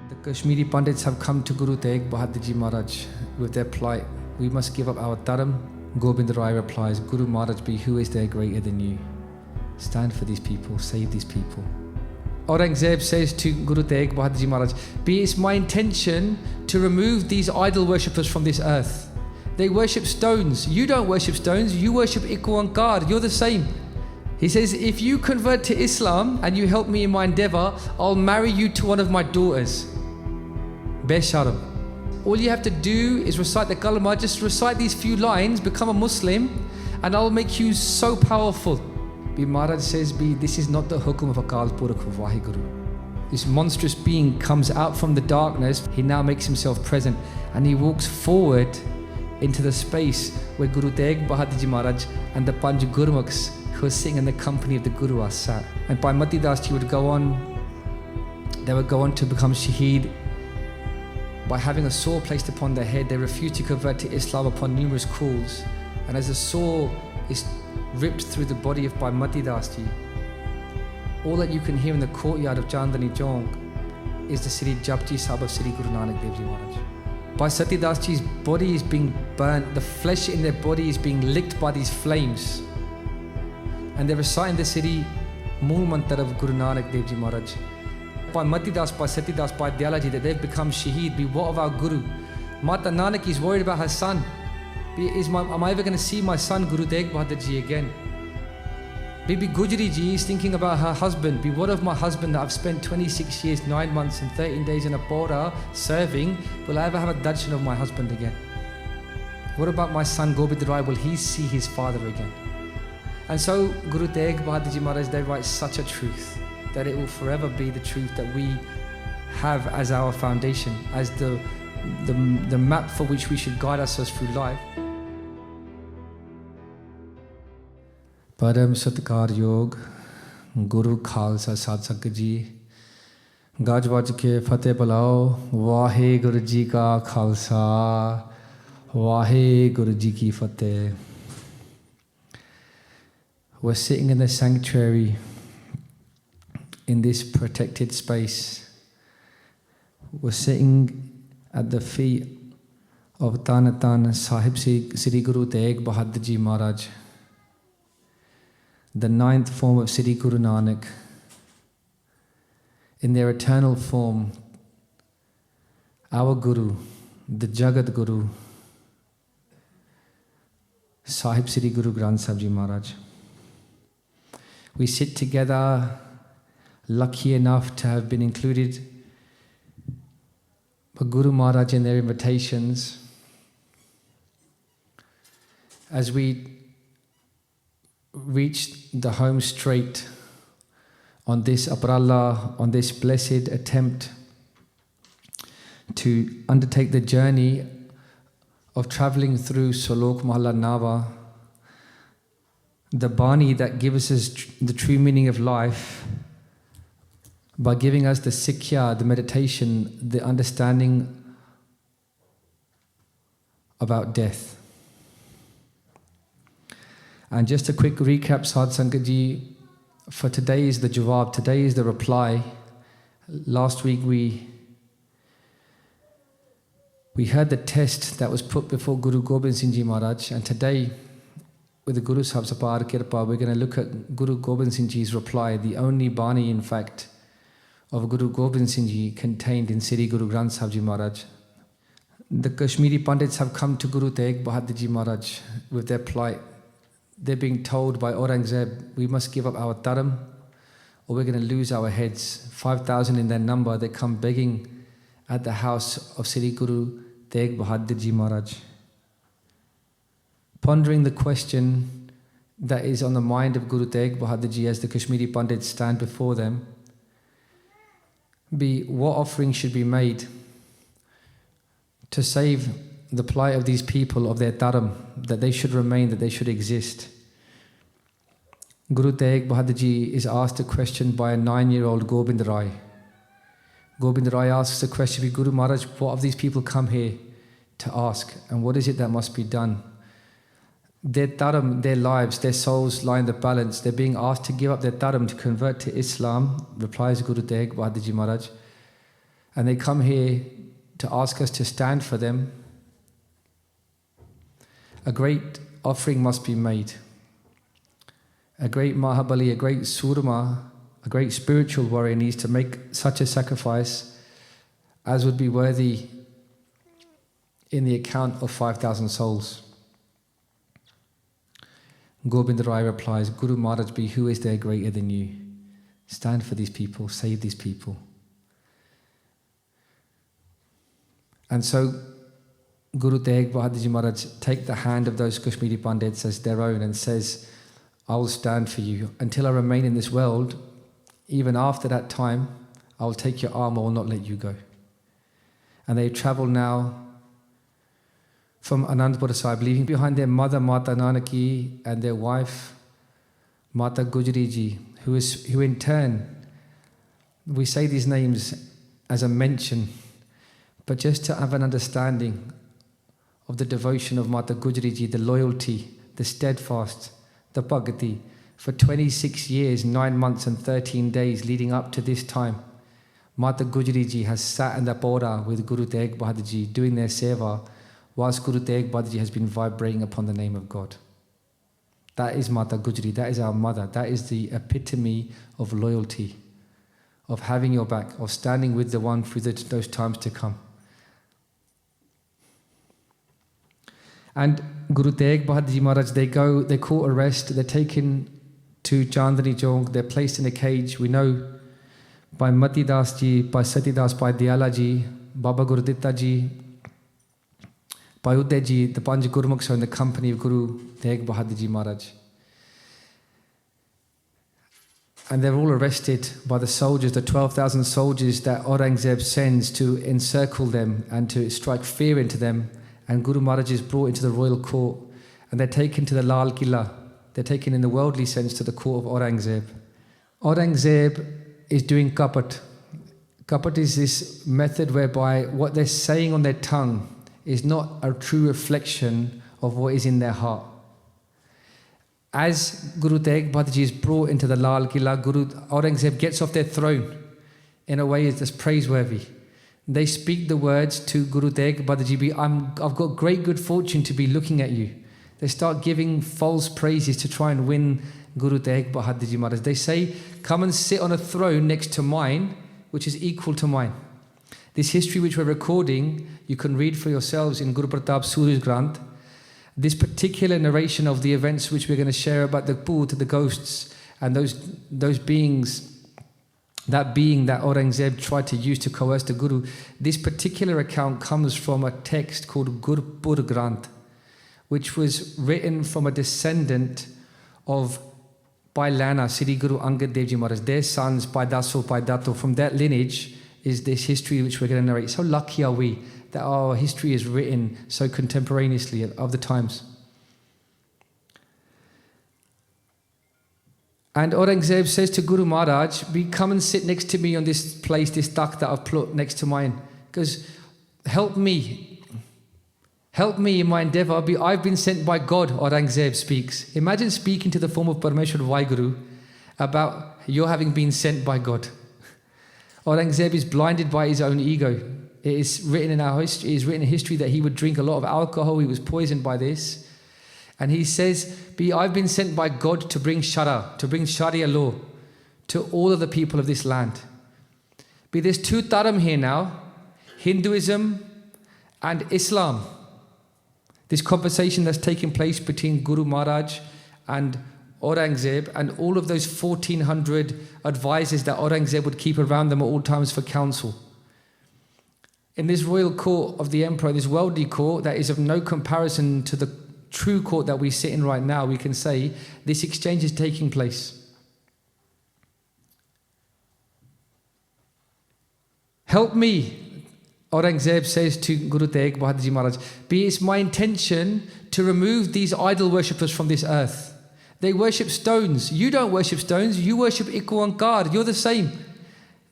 The Kashmiri Pandits have come to Guru Tegh Bahadur Ji Maharaj with their plight. We must give up our dharam. Gobind Rai replies, Guru Maharaj Bi, who is there greater than you? Stand for these people, save these people. Aurengzeb says to Guru Tegh Bahadur Ji Maharaj, Be it's my intention to remove these idol worshippers from this earth. They worship stones. You don't worship stones, you worship Ikwankar. You're the same. He says, if you convert to Islam and you help me in my endeavor, I'll marry you to one of my daughters. Besharam. All you have to do is recite the kalma, just recite these few lines, become a Muslim, and I'll make you so powerful. Maharaj says, this is not the hukum of Akal Purakh of WhyGuru. This monstrous being comes out from the darkness. He now makes himself present and he walks forward into the space where Guru Tegh Bahadur Ji Maharaj and the Panj Gurmukhs who are sitting in the company of the Guru are sat. And by Mati Das Ji would go on, they would go on to become shaheed. By having a sword placed upon their head, they refused to convert to Islam upon numerous calls. And as the sword is ripped through the body of Bhai Mati Das Ji, all that you can hear in the courtyard of Chandani Chowk is the Sri Japji Sahib of Sri Guru Nanak Dev Ji Maharaj. Bhai Sati Das Ji's body is being burnt, the flesh in their body is being licked by these flames. And they're reciting the Sri Mool Mantar of Guru Nanak Dev Ji Maharaj. Bhai Mati Das, Bhai Sati Das, Bhai Diyala Ji, that they've become shaheed. Be what of our Guru? Mata Nanak is worried about her son. Am I ever going to see my son Guru Tegh Bahadur Ji again? Bibi Gujri Ji is thinking about her husband. Be what of my husband that I've spent 26 years, 9 months and 13 days in a Bora serving? Will I ever have a darshan of my husband again? What about my son Gobind Rai? Will he see his father again? And so Guru Tegh Bahadur Ji Maharaj, they write such a truth that it will forever be the truth that we have as our foundation, as the map for which we should guide ourselves through life. Param Satkar Yog, Guru Khalsa Sad Sangat Ji, Gaj Vaj ke Fateh Balao, WhyGuru Ji ka Khalsa, WhyGuru Ji ki Fateh. We're sitting in the sanctuary in this protected space. We're sitting at the feet of Tan Sahib Sri Guru Tegh Bahadur Ji Maharaj, the 9th form of Sri Guru Nanak, in their eternal form, our Guru, the Jagat Guru, Sahib Sri Guru Granth Sahib Ji Maharaj. We sit together, lucky enough to have been included by Guru Maharaj in their invitations. As we reach the home straight on this Aprala, on this blessed attempt to undertake the journey of traveling through Solok Mahalla Nava, the Bani that gives us the true meaning of life by giving us the Sikhya, the meditation, the understanding about death. And just a quick recap, Sadh Sangat Ji, for today is the jawab, today is the reply. Last week we heard the test that was put before Guru Gobind Singh Ji Maharaj, and today, with the Guru Sahib's Apar Kirpa, we're going to look at Guru Gobind Singh Ji's reply, the only Bani, in fact, of Guru Gobind Singh Ji contained in Sri Guru Granth Sahib Ji Maharaj. The Kashmiri Pandits have come to Guru Tegh Bahadur Ji Maharaj with their plight. They're being told by Aurengzeb, we must give up our dharam or we're going to lose our heads. 5,000 in their number, they come begging at the house of Sri Guru Tegh Bahadur Ji Maharaj, pondering the question that is on the mind of Guru Tegh Bahadur Ji as the Kashmiri Pandits stand before them. What offering should be made to save the plight of these people, of their dharam, that they should remain, that they should exist. Guru Tegh Bahadur Ji is asked a question by a 9-year-old Gobind Rai. Gobind Rai asks the question, Guru Maharaj, what have these people come here to ask, and what is it that must be done? Their dharam, their lives, their souls lie in the balance. They're being asked to give up their dharam, to convert to Islam, replies Guru Tegh Bahadur Ji Maharaj. and they come here to ask us to stand for them, a great offering must be made. A great Mahabali, a great Surma, a great spiritual warrior needs to make such a sacrifice as would be worthy in the account of 5,000 souls. Gobind Rai replies, Guru Maharaj Bi, who is there greater than you? Stand for these people, save these people. And so Guru Tegh Bahadur Ji Maharaj take the hand of those Kashmiri Pandits as their own and says, I will stand for you until I remain in this world. Even after that time, I will take your arm, I will not let you go. And they travel now from Anandpur Sahib, leaving behind their mother Mata Nanaki and their wife Mata Gujri Ji, who in turn, we say these names as a mention, but just to have an understanding of the devotion of Mata Gujri Ji, the loyalty, the steadfast, the bhakti, for 26 years, 9 months and 13 days leading up to this time. Mata Gujri Ji has sat in the Pora with Guru Tegh Bahadur Ji doing their seva, whilst Guru Tegh Bahadur Ji has been vibrating upon the name of God. That is Mata Gujri, that is our mother, that is the epitome of loyalty, of having your back, of standing with the one through those times to come. And Guru Tegh Bahadur Ji Maharaj, they caught arrest, they're taken to Chandni Chowk, they're placed in a cage. We know by Mati Das Ji, by Sati Das, by Diyala Ji, Baba Gurditta Ji, by Uday Ji, the Panj Gurmukhs are in the company of Guru Tegh Bahadur Ji Maharaj. And they're all arrested by the soldiers, the 12,000 soldiers that Aurangzeb sends to encircle them and to strike fear into them. And Guru Maharaj is brought into the royal court and they're taken to the Lal Killa. They're taken in the worldly sense to the court of Aurangzeb. Aurangzeb is doing kapat. Kapat is this method whereby what they're saying on their tongue is not a true reflection of what is in their heart. As Guru Tegh Bahadur Ji is brought into the Lal Killa, Guru Aurangzeb gets off their throne in a way that's praiseworthy. They speak the words to Guru Tegh Bahadur Ji, I've got great good fortune to be looking at you. They start giving false praises to try and win Guru Tegh Bahadur Ji Maharaj. They say, come and sit on a throne next to mine, which is equal to mine. This history which we're recording, you can read for yourselves in Guru Pratap Suraj Granth. This particular narration of the events which we're going to share about the Bhoot, the ghosts, and those beings, that being that Aurangzeb tried to use to coerce the Guru, this particular account comes from a text called Gurpur Granth, which was written from a descendant of Bhai Lana, Sri Guru Angad Dev Ji Maharaj, their sons, Bhai Daso, Bhai Dato. From that lineage is this history which we're going to narrate. So lucky are we that our history is written so contemporaneously of the times. And Aurangzeb says to Guru Maharaj, come and sit next to me on this place, this takht that I've put next to mine. Because help me in my endeavor. I've been sent by God, Aurangzeb speaks. Imagine speaking to the form of Parmeshwar WhyGuru about your having been sent by God. Aurangzeb is blinded by his own ego. It is written in our history, it is written in history that he would drink a lot of alcohol, he was poisoned by this. And he says, I've been sent by God to bring Shara, to bring Sharia law to all of the people of this land. There's two dharam here now, Hinduism and Islam. This conversation that's taking place between Guru Maharaj and Aurangzeb and all of those 1,400 advisors that Aurangzeb would keep around them at all times for counsel. In this royal court of the emperor, this worldly court that is of no comparison to the true court that we sit in right now, we can say this exchange is taking place. Help me, Aurangzeb says to Guru Tegh Bahadur Ji Maharaj, it's my intention to remove these idol worshippers from this earth. They worship stones. You don't worship stones, you worship Ikuankar. You're the same.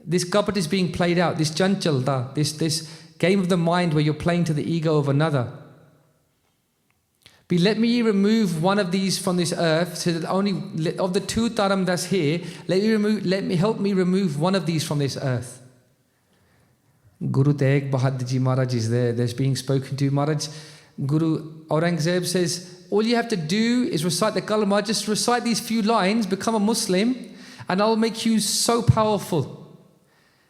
This kapat is being played out, this chanchalta, this game of the mind where you're playing to the ego of another. Let me remove one of these from this earth, so that only of the two dharam that's here, help me remove one of these from this earth. Guru Tegh Bahadur Ji Maharaj is there. There's being spoken to. Maharaj, Guru Aurengzeb says, all you have to do is recite the kalma. Just recite these few lines, become a Muslim, and I'll make you so powerful.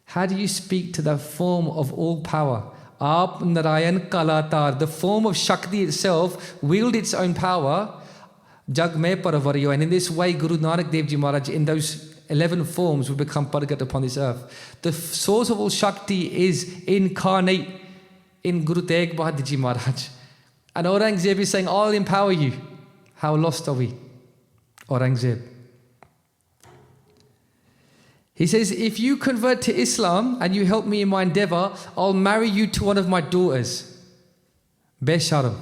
How do you speak to the form of all power? Aap Narayan Kalatar, the form of Shakti itself, wield its own power. Jag mein paravariyo. And in this way, Guru Nanak Dev Ji Maharaj, in those 11 forms, will become Paragat upon this earth. The source of all Shakti is incarnate in Guru Tegh Bahadur Ji Maharaj. And Aurangzeb is saying, I'll empower you. How lost are we? Aurangzeb. He says, if you convert to Islam and you help me in my endeavor, I'll marry you to one of my daughters. Besharam.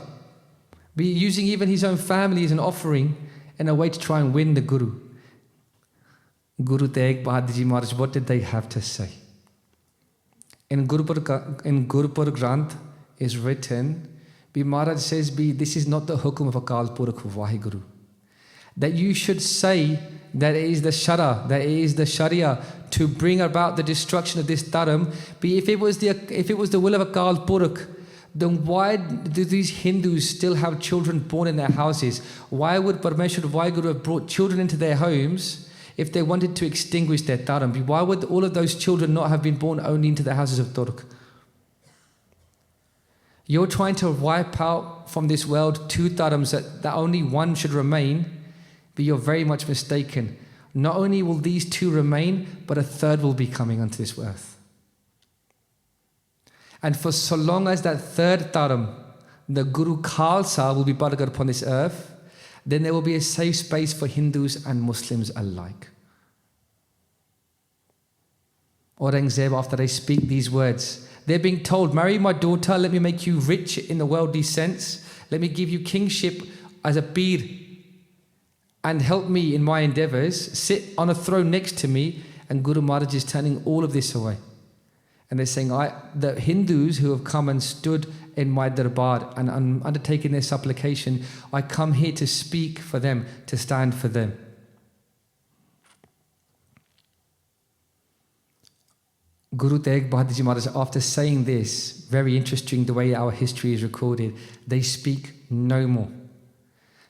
Be using even his own family as an offering in a way to try and win the Guru. Guru Tegh Bahadur Ji Maharaj, what did they have to say? In Gurupur Granth is written, Maharaj says, this is not the hukum of Akal Purakh of WhyGuru. That you should say that it is the Shara, that it is the Sharia to bring about the destruction of this Dharam. If it was the will of Akal Purakh, then why do these Hindus still have children born in their houses? Why would Parmeshwar WhyGuru have brought children into their homes if they wanted to extinguish their Dharam? Why would all of those children not have been born only into the houses of Turk? You're trying to wipe out from this world 2 Dharams that only one should remain, but you're very much mistaken. Not only will these 2 remain, but a 3rd will be coming onto this earth. And for so long as that 3rd Dharam, the Guru Khalsa, will be Paragat upon this earth, then there will be a safe space for Hindus and Muslims alike. Aurangzeb, after they speak these words, they're being told, marry my daughter, let me make you rich in the worldly sense, let me give you kingship as a peer, and help me in my endeavors, sit on a throne next to me. And Guru Maharaj is turning all of this away. And they're saying, the Hindus who have come and stood in my darbar and undertaken their supplication, I come here to speak for them, to stand for them. Guru Tegh Bahadur Ji Maharaj, after saying this, very interesting the way our history is recorded, they speak no more.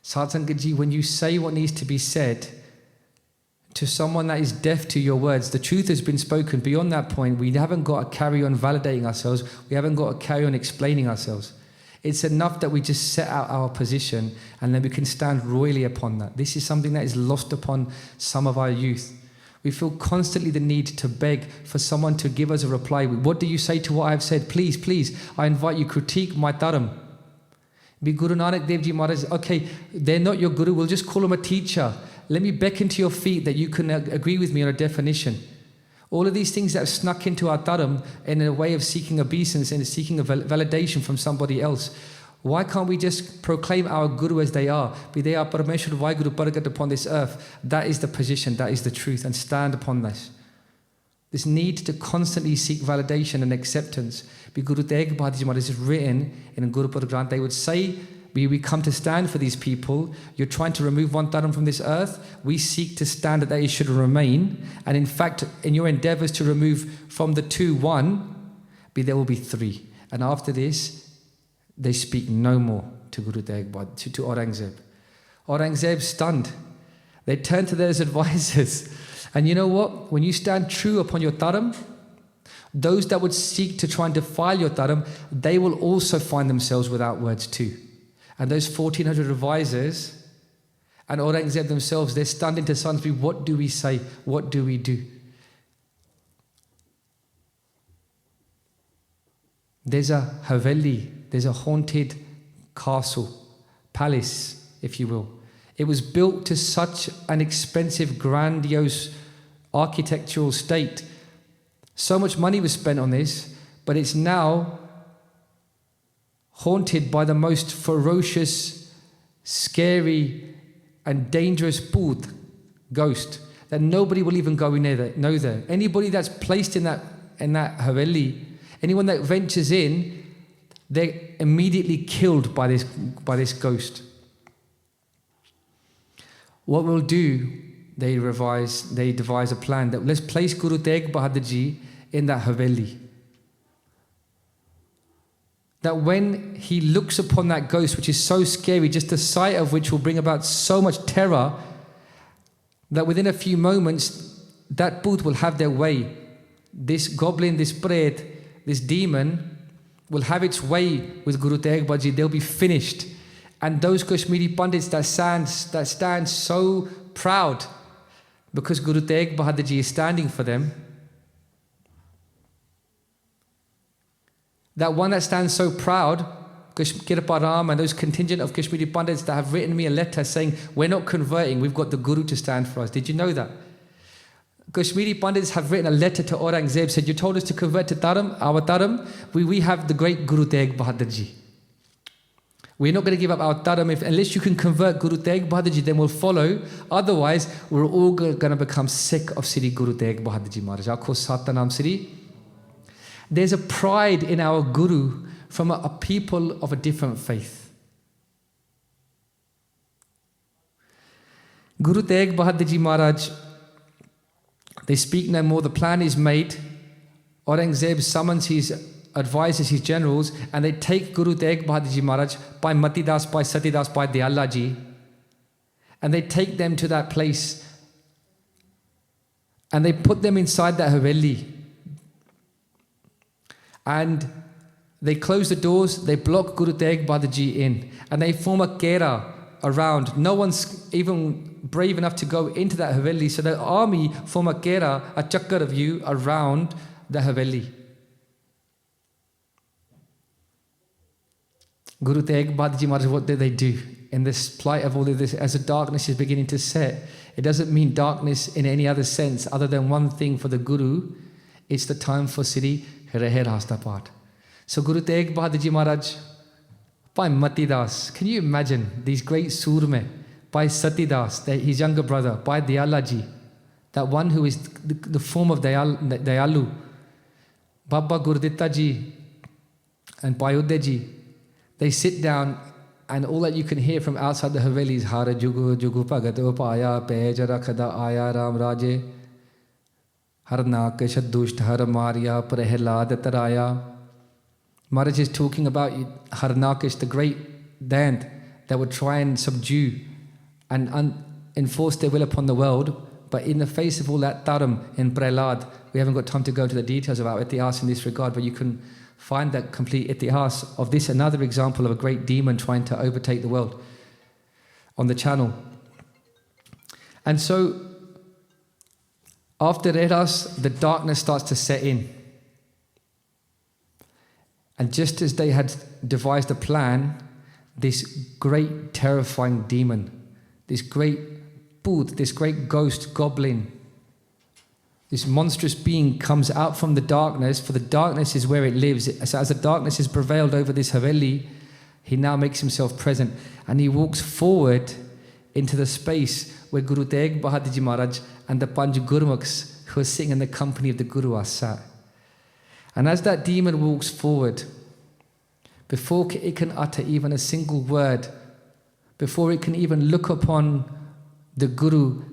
Satsangat Ji, when you say what needs to be said to someone that is deaf to your words, the truth has been spoken. Beyond that point, we haven't got to carry on validating ourselves. We haven't got to carry on explaining ourselves. It's enough that we just set out our position and then we can stand royally upon that. This is something that is lost upon some of our youth. We feel constantly the need to beg for someone to give us a reply. What do you say to what I've said? Please, please, I invite you, critique my dharam. Be Guru Nanak Dev Ji Maharaj, okay, they're not your Guru, we'll just call them a teacher. Let me beckon to your feet that you can agree with me on a definition. All of these things that have snuck into our dharam in a way of seeking obeisance and seeking a validation from somebody else. Why can't we just proclaim our Guru as they are? Be they are Parameshwar WhyGuru Paragat upon this earth. That is the position, that is the truth, and stand upon this. This need to constantly seek validation and acceptance. Be Guru Tegh Bahadur Ji Maharaj is written in Gurupur Granth. They would say, we come to stand for these people. You're trying to remove one dharam from this earth. We seek to stand that it should remain. And in fact, in your endeavors to remove from the 2, 1, there will be 3. And after this, they speak no more to Guru Tegh Bahadur, to Aurangzeb. Aurangzeb stunned. They turned to their advisors. And you know what? When you stand true upon your dharam, those that would seek to try and defile your dharam, they will also find themselves without words too. And those 1,400 advisors and Aurangzeb themselves, they're stunned into silence. What do we say? What do we do? There's a Haveli, there's a haunted castle, palace, if you will. It was built to such an expensive, grandiose architectural state. So much money was spent on this, but it's now haunted by the most ferocious, scary, and dangerous booth, ghost, that nobody will even go in there. Anybody that's placed in that Haveli, anyone that ventures in, they're immediately killed by this ghost. What we'll do, they devise a plan that let's place Guru Tegh Bahadur Ji in that Haveli. that when he looks upon that ghost, which is so scary, just the sight of which will bring about so much terror, that within a few moments, that booth will have their way. This goblin, this pret, this demon will have its way with Guru Tegh Bahadurji. They'll be finished. And those Kashmiri Pandits that stand so proud because Guru Tegh Bahadurji is standing for them, that one that stands so proud, Kirpa Ram and those contingent of Kashmiri Pandits that have written me a letter saying, we're not converting, we've got the Guru to stand for us. Did you know that? Kashmiri Pandits have written a letter to Aurangzeb, said, you told us to convert to Dharam, our Dharam. We have the great Guru Tegh Bahadurji. We're not going to give up our Dharam. Unless you can convert Guru Tegh Bahadurji, then we'll follow. Otherwise, we're all going to become sick of Sri Guru Tegh Bahadurji Maharaj. Aakho Satanam Sri. There's a pride in our Guru from a people of a different faith. Guru Tegh Bahadurji Maharaj, they speak no more. The plan is made. Aurangzeb summons his advisors, his generals, and they take Guru Tegh Bahadurji Maharaj by Matidas, by Satidas, by Dayalaji, and they take them to that place and they put them inside that Haveli. And they close the doors, they block Guru Tegh Bahadurji in, and they form a kera around. No one's even brave enough to go into that Haveli, so the army form a kera, a chakkar of you around the Haveli. Guru Tegh Bahadurji Maharaj, what did they do? In this plight of all of this, as the darkness is beginning to set, it doesn't mean darkness in any other sense other than one thing for the Guru. It's the time for Sri Rehe Rasta Path. So Guru Tegh Bahadurji Maharaj, by Matidas, can you imagine these great Surme, by Satidas, his younger brother, by Dayalaji, that one who is the form of Dayalu, Baba Gurditta Ji and Payodhe Ji, they sit down and all that you can hear from outside the Haveli is Hara Jugu Jugu Pagato Paya Pejara Khada Aya Ram Raje Harna Keshadusht Haramaria Prehlad Taraya. Maharaj is talking about Harnakish, the great Dant that would try and subdue and enforce their will upon the world. But in the face of all that Dharam in Prehlad, we haven't got time to go into the details about Itihas in this regard, but you can find that complete Itihas of this, another example of a great demon trying to overtake the world on the channel. And so, after Redas, the darkness starts to set in. And just as they had devised a plan, this great terrifying demon, this great booth, this great ghost, goblin, this monstrous being comes out from the darkness, for the darkness is where it lives. So as the darkness has prevailed over this Haveli, he now makes himself present and he walks forward into the space where Guru Tegh Bahadurji Maharaj and the Panj Gurmukhs who are sitting in the company of the Guru are sat. And as that demon walks forward, before it can utter even a single word, before it can even look upon the Guru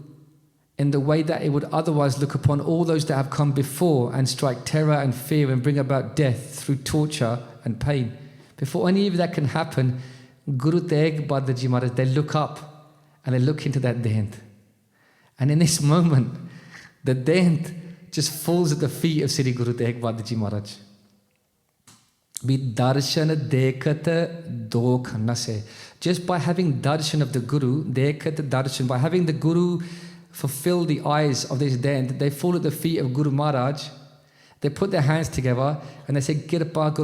in the way that it would otherwise look upon all those that have come before and strike terror and fear and bring about death through torture and pain. Before any of that can happen, Guru Tegh Bahadurji Maharaj, they look up and they look into that Dent. And in this moment, the Dent just falls at the feet of Sri Guru Tegh Bahadurji Maharaj. Be darshan dekhat dokh nase. Just by having darshan of the Guru, dekhat darshan, by having the Guru fulfill the eyes of this Dent, they fall at the feet of Guru Maharaj. They put their hands together and they say, Kirpa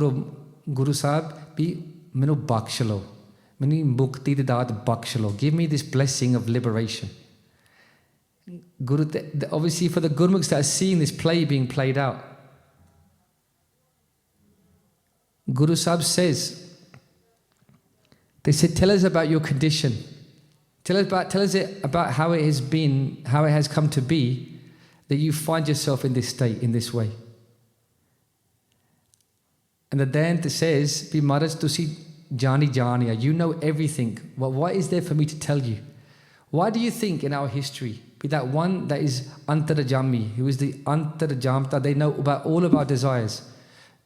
Guru Sahib, be minu bakshalo. Mini mukti daat bakshalo. Give me this blessing of liberation. Guru, obviously for the Gurmukhs that are seeing this play being played out, Guru Sahib says, they said, tell us about your condition. Tell us about how it has been, how it has come to be that you find yourself in this state, in this way. And the Dant says, Bi Maharaj tusi jani janiya, you know everything. Well, what is there for me to tell you? Why do you think in our history, be that one that is Antarjami, who is the Antarjamta, they know about all of our desires.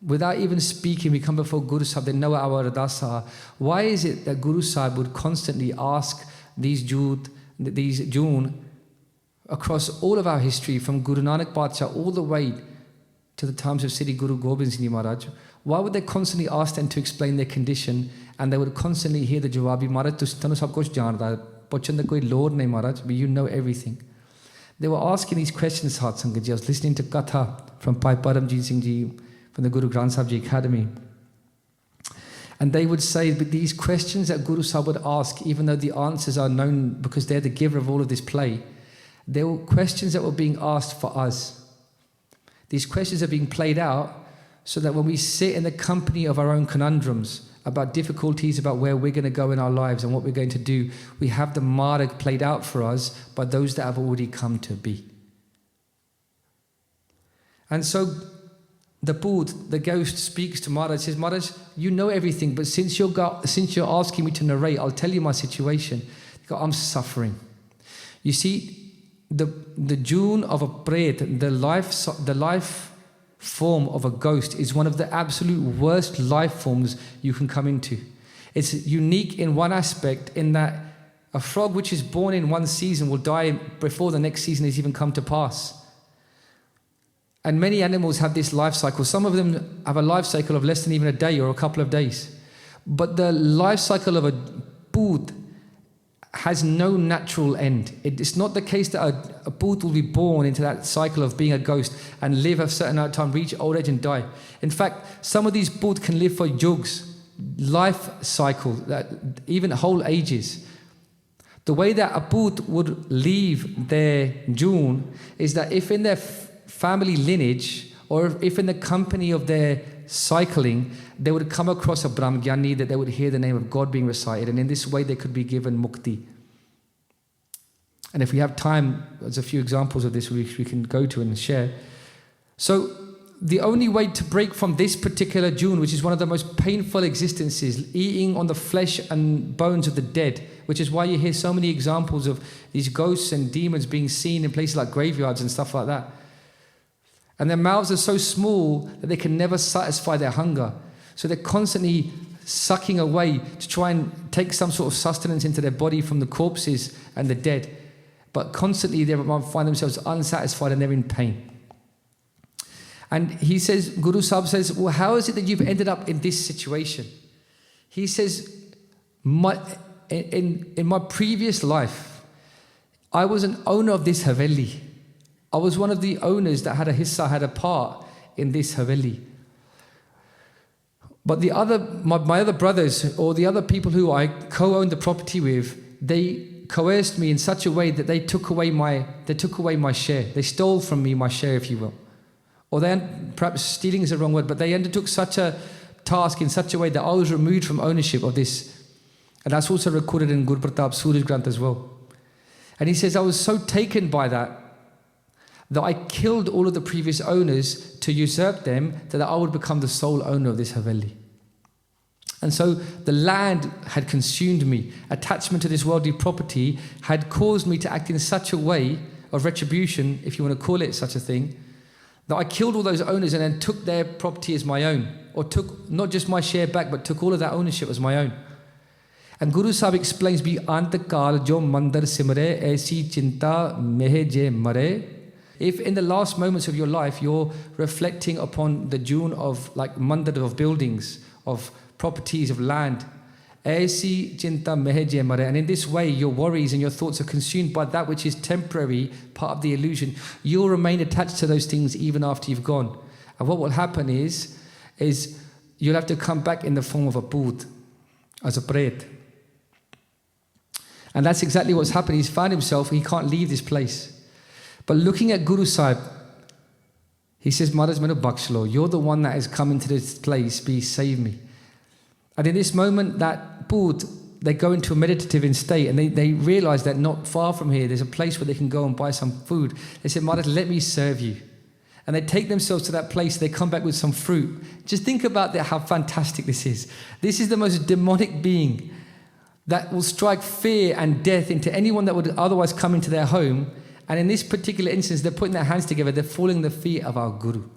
Without even speaking, we come before Guru Sahib, they know our ardas are. Why is it that Guru Sahib would constantly ask these June across all of our history, from Guru Nanak Parchar all the way to the times of Sri Guru Gobind Singh Maharaj? Why would they constantly ask them to explain their condition, and they would constantly hear the jawabi, Maharaj, tanu sab kuch janda, puchan da koi lord nahi Maharaj, but you know everything. They were asking these questions, Sat Sangat Ji. I was listening to Katha from Bhai Paramjit Singh Ji, from the Guru Granth Sahib Ji Academy. And they would say, but these questions that Guru Sahib would ask, even though the answers are known because they're the giver of all of this play, they were questions that were being asked for us. These questions are being played out so that when we sit in the company of our own conundrums, about difficulties, about where we're going to go in our lives and what we're going to do, we have the marg played out for us by those that have already come to be. And so the Bhut, the ghost, speaks to Maharaj, says, Maharaj, you know everything, but since you're asking me to narrate, I'll tell you my situation. I'm suffering. You see, the June of a Pret, the life form of a ghost, is one of the absolute worst life forms you can come into. It's unique in one aspect, in that a frog which is born in one season will die before the next season has even come to pass. And many animals have this life cycle. Some of them have a life cycle of less than even a day or a couple of days. But the life cycle of a Bhut has no natural end. It's not the case that a Bhut will be born into that cycle of being a ghost and live a certain amount of time, reach old age and die. In fact, some of these Bhut can live for yugs, life cycle, that even whole ages. The way that a Bhut would leave their June is that if in their family lineage, or if in the company of their cycling, they would come across a Brahmgyani, that they would hear the name of God being recited, and in this way they could be given mukti. And if we have time, there's a few examples of this which we can go to and share. So the only way to break from this particular June, which is one of the most painful existences, eating on the flesh and bones of the dead, which is why you hear so many examples of these ghosts and demons being seen in places like graveyards and stuff like that. And their mouths are so small that they can never satisfy their hunger. So they're constantly sucking away to try and take some sort of sustenance into their body from the corpses and the dead. But constantly they find themselves unsatisfied and they're in pain. And he says, Guru Sahib says, well, how is it that you've ended up in this situation? He says, in my previous life, I was an owner of this Haveli. I was one of the owners that had a hissa, had a part in this Haveli. But my other brothers, or the other people who I co-owned the property with, they coerced me in such a way that they took away my share. They stole from me my share, if you will. Or perhaps stealing is the wrong word, but they undertook such a task in such a way that I was removed from ownership of this. And that's also recorded in Guru Pratap Suraj Granth as well. And he says, I was so taken by that I killed all of the previous owners to usurp them, that I would become the sole owner of this Haveli. And so the land had consumed me. Attachment to this worldly property had caused me to act in such a way of retribution, if you want to call it such a thing, that I killed all those owners and then took their property as my own, or took not just my share back, but took all of that ownership as my own. And Guru Sahib explains, Bhi antakal jo mandar simre aisi chinta mehe je mare. If in the last moments of your life you're reflecting upon the June of like mandar, of buildings, of properties, of land, aisi chinta mehe je mare, and in this way your worries and your thoughts are consumed by that which is temporary, part of the illusion, you'll remain attached to those things even after you've gone. And what will happen is you'll have to come back in the form of a Bhut, as a Pret. And that's exactly what's happened. He's found himself, he can't leave this place. But looking at Guru Sahib, he says, Maharaj Manu Bakshlo, you're the one that has come into this place, please save me. And in this moment, that Bhut, they go into a meditative state, and they realize that not far from here, there's a place where they can go and buy some food. They said, Maharaj, let me serve you. And they take themselves to that place, they come back with some fruit. Just think about how fantastic this is. This is the most demonic being that will strike fear and death into anyone that would otherwise come into their home. And in this particular instance, they're putting their hands together, they're falling the feet of our Guru.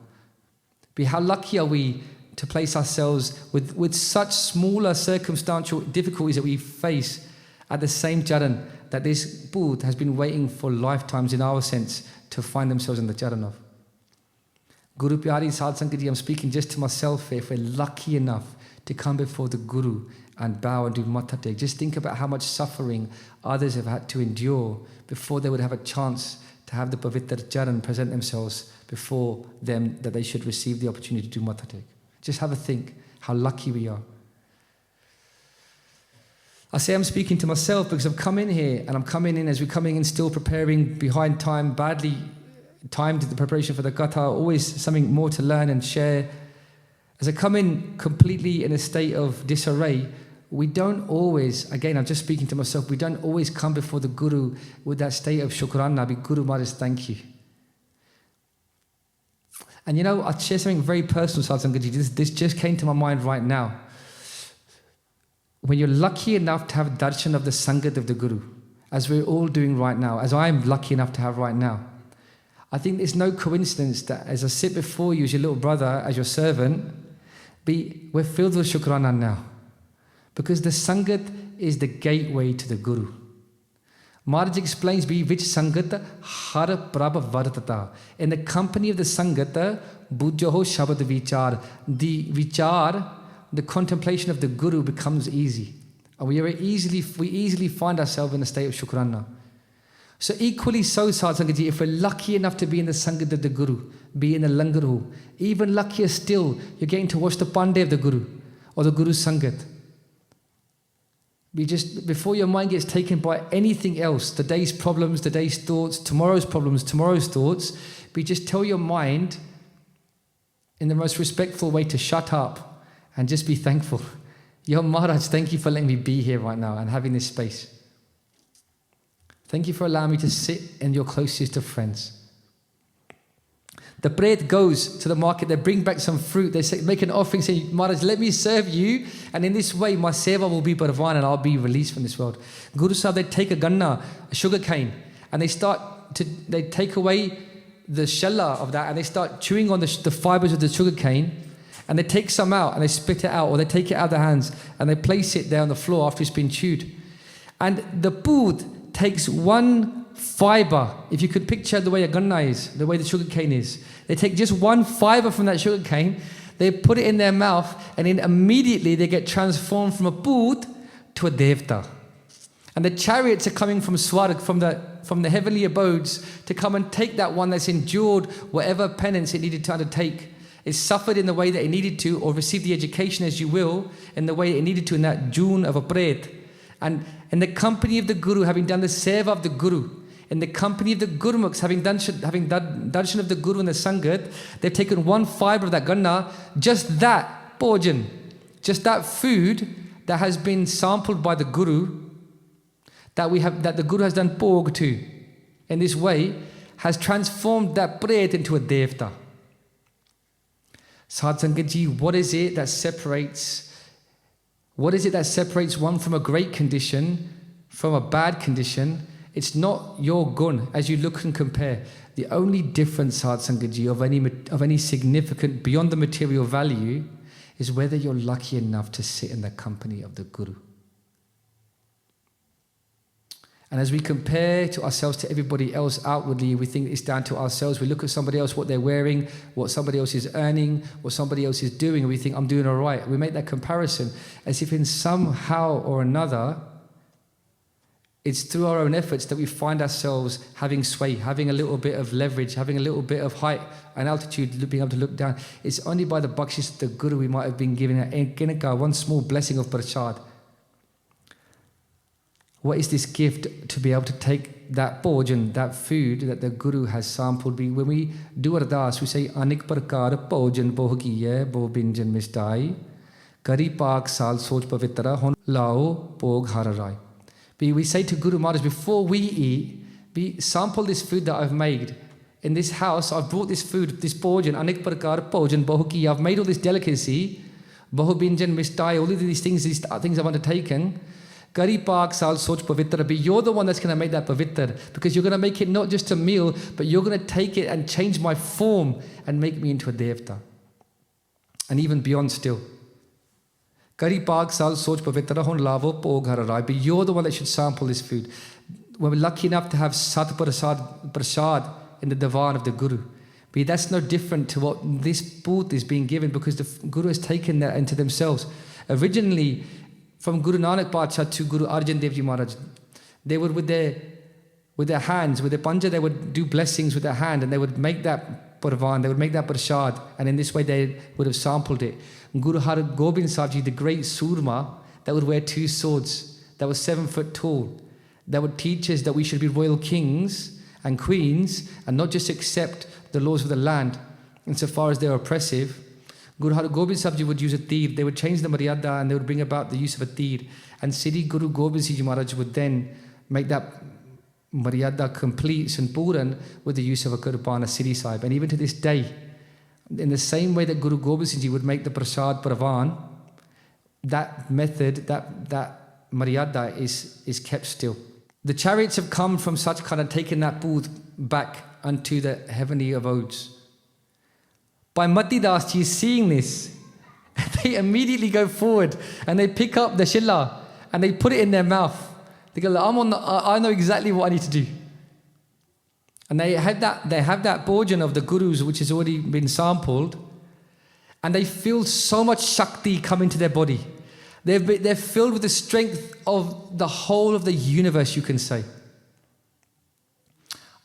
How lucky are we to place ourselves with such smaller circumstantial difficulties that we face at the same charan that this Buddha has been waiting for lifetimes, in our sense, to find themselves in the charan of. Guru Pyari Sadh Sangat Ji, I'm speaking just to myself here. If we're lucky enough to come before the Guru and bow and do matha tek, just think about how much suffering others have had to endure before they would have a chance to have the Pavitra Charan present themselves before them, that they should receive the opportunity to do matha tek. Just have a think how lucky we are. I say I'm speaking to myself because I've come in here, and I'm coming in as we're coming in still preparing behind time, badly timed the preparation for the katha, always something more to learn and share. As I come in completely in a state of disarray, we don't always, again I'm just speaking to myself, we don't always come before the Guru with that state of shukrana, be Guru Maharaj, thank you. And you know, I'll share something very personal, Sadh Sangat Ji. This just came to my mind right now. When you're lucky enough to have darshan of the Sangat of the Guru, as we're all doing right now, as I'm lucky enough to have right now, I think it's no coincidence that as I sit before you as your little brother, as your servant, we're filled with shukrana now. Because the Sangat is the gateway to the Guru. Maharaj explains, which Sangata har prabha vartata. In the company of the Sangata, buddhaho shabad vichar. The vichar, the contemplation of the Guru becomes easy. And we easily find ourselves in a state of shukrana. So equally so, Sadh Sangat Ji, if we're lucky enough to be in the Sangat of the Guru, be in the Langar hall, even luckier still, you're getting to watch the Pandey of the Guru, or the Guru's Sangat. Before your mind gets taken by anything else, the day's problems, the day's thoughts, tomorrow's problems, tomorrow's thoughts, just tell your mind in the most respectful way to shut up and just be thankful. Yo Maharaj, thank you for letting me be here right now and having this space. Thank you for allowing me to sit in your closest of friends. The Pret goes to the market, they bring back some fruit, they make an offering saying, Maharaj, let me serve you, and in this way my seva will be parvan and I'll be released from this world. Guru Sahib, they take a ganna, a sugar cane, and they take away the shella of that and they start chewing on the fibers of the sugar cane, and they take some out and they spit it out, or they take it out of their hands and they place it there on the floor after it's been chewed. And the Pood takes one fiber, if you could picture the way a ganna is, the way the sugar cane is. They take just one fiber from that sugar cane, they put it in their mouth, and then immediately they get transformed from a Pood to a Devta. And the chariots are coming from Swarg, from the heavenly abodes, to come and take that one that's endured whatever penance it needed to undertake. It suffered in the way that it needed to, or received the education, as you will, in the way it needed to, in that June of a Pret. And in the company of the Guru, having done the seva of the Guru, in the company of the Gurmukhs, having done darshan of the Guru and the Sangat, they've taken one fiber of that ganna, just that bhojan, just that food that has been sampled by the Guru, that the Guru has done bhog to, in this way, has transformed that Pret into a Devta. Sadh Sangat Ji, what is it that separates one from a great condition from a bad condition? It's not your gun as you look and compare. The only difference, Sadh Sangat Ji, of any significant beyond the material value is whether you're lucky enough to sit in the company of the Guru. And as we compare to ourselves to everybody else outwardly, we think it's down to ourselves. We look at somebody else, what they're wearing, what somebody else is earning, what somebody else is doing, and we think, I'm doing all right. We make that comparison as if in somehow or another, it's through our own efforts that we find ourselves having sway, having a little bit of leverage, having a little bit of height and altitude, being able to look down. It's only by the bakshis of the Guru we might have been given one small blessing of Parchar. What is this gift to be able to take that bhojan, that food that the Guru has sampled? When we do ardas, we say, Anik parkar bhojan bohgiye bo binjan mistai, kari pak sal soch pavitra hon lao bhog hararai. We say to Guru Maharaj, before we eat, we sample this food that I've made. In this house, I've brought this food, this bhojan, Anik parkar bhojan bohgiye. I've made all this delicacy, boh binjan mistai, all of these things I've undertaken. Kari pak sal soch pavitra. But you're the one that's going to make that pavitra, because you're going to make it not just a meal, but you're going to take it and change my form and make me into a devta. and even beyond still. Kari Pag Sal Soch Pavitra Hon Lavo Pog Hararai, but you're the one that should sample this food. When we're lucky enough to have Sat Prasad in the Divan of the Guru, but that's no different to what this booth is being given, because the Guru has taken that into themselves. Originally, from Guru Nanak Parchar to Guru Arjan Dev Ji Maharaj, they would with their hands, with their panja, they would do blessings with their hand, and they would make that parvan, they would make that prasad, and in this way they would have sampled it. Guru Har Gobind Sahib Ji, the great Surma, that would wear 2 swords, that was 7 foot tall, that would teach us that we should be royal kings and queens and not just accept the laws of the land insofar as they're oppressive. Guru Har Gobind Sahib Ji would use a tir. They would change the maryada and they would bring about the use of a tir. And Sri Guru Gobind Singh Ji Maharaj would then make that maryada complete, Sanpuran, with the use of a Kurbana Siri Sahib. And even to this day, in the same way that Guru Gobind Singh Ji would make the Prasad Pravan, that method, that maryada is kept still. The chariots have come from Sachkhand and taken that booth back unto the heavenly abodes. By Mati Das Ji seeing this, they immediately go forward and they pick up the shilla and they put it in their mouth. They go, I know exactly what I need to do. And they have that bhojan of the Gurus, which has already been sampled, and they feel so much Shakti come into their body. They're filled with the strength of the whole of the universe, you can say.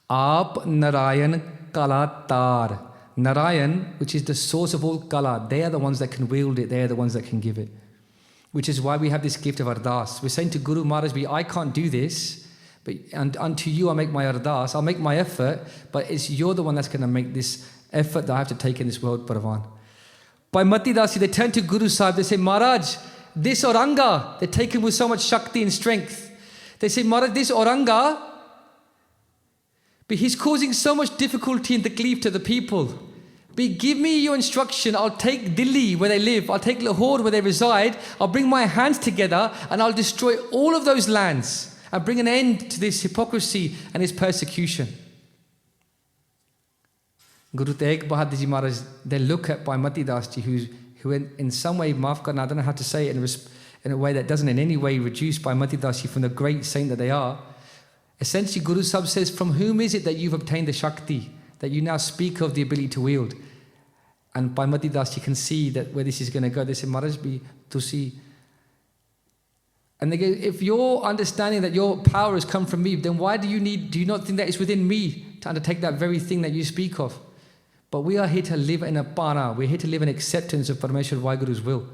Aap Narayan Kalatar. Narayan, which is the source of all kala, they are the ones that can wield it, they are the ones that can give it. Which is why we have this gift of ardas. We're saying to Guru Maharaj, I can't do this, but unto you I make my ardas, I'll make my effort, but you're the one that's going to make this effort that I have to take in this world, Paravan. By Mati Dasi, they turn to Guru Sahib, they say, Maharaj, this Auranga, they take him with so much Shakti and strength. They say, Maharaj, this Auranga, but he's causing so much difficulty and taklif to the people. But give me your instruction. I'll take Delhi where they live. I'll take Lahore where they reside. I'll bring my hands together and I'll destroy all of those lands and bring an end to this hypocrisy and this persecution. Guru Tegh Bahadur Ji Maharaj, they look at Bhai Mati Das Ji, who in some way, maaf karna, I don't know how to say it in a way that doesn't in any way reduce Bhai Mati Das Ji from the great saint that they are. Essentially, Guru Sahib says, from whom is it that you've obtained the Shakti, that you now speak of the ability to wield? And by Mati Das, you can see that where this is going to go. They say, Maharaj, to see. And they go, if your understanding that your power has come from me, then why do you not think that it's within me to undertake that very thing that you speak of? But we are here to live in a pana. We're here to live in acceptance of Parameshwar WhyGuru's will.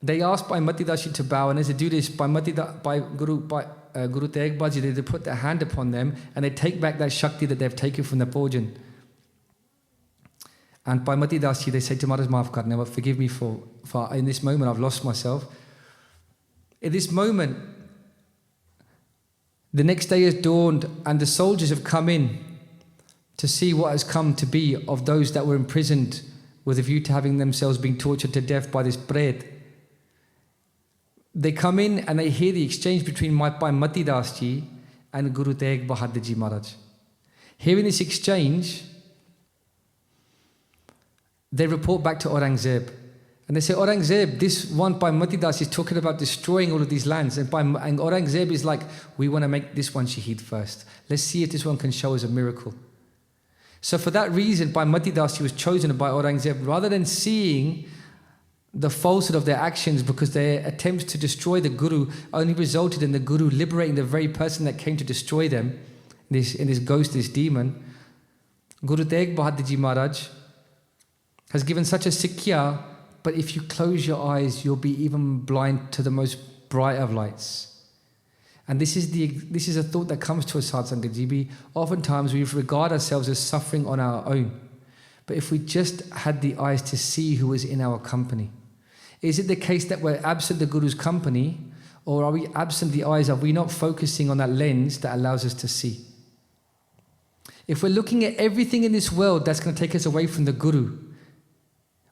They asked Bhai Mati Das Ji to bow, and as they do this, by Guru Tegh Bahadur Ji, they put their hand upon them and they take back that Shakti that they've taken from the bhojan. And Bhai Mati Das Ji, they say to Maharaj, maaf karna, but forgive me for in this moment I've lost myself. In this moment, the next day has dawned and the soldiers have come in to see what has come to be of those that were imprisoned with a view to having themselves being tortured to death by this bread. They come in and they hear the exchange between Bhai Mati Das Ji and Guru Tegh Bahadur Ji Maharaj. Hearing this exchange, they report back to Aurengzeb. And they say, Aurengzeb, this one Bhai Mati Das is talking about destroying all of these lands. And Aurengzeb is like, we want to make this one shaheed first. Let's see if this one can show us a miracle. So for that reason, Bhai Mati Das was chosen by Aurengzeb, rather than seeing the falsehood of their actions, because their attempts to destroy the Guru only resulted in the Guru liberating the very person that came to destroy them, in this ghost, this demon. Guru Tegh Bahadur Ji Maharaj has given such a sikya, but if you close your eyes, you'll be even blind to the most bright of lights. And this is a thought that comes to us, Sadh Sangat Ji. Oftentimes we regard ourselves as suffering on our own. But if we just had the eyes to see who is in our company, is it the case that we're absent the Guru's company, or are we absent the eyes? Are we not focusing on that lens that allows us to see? If we're looking at everything in this world that's going to take us away from the Guru,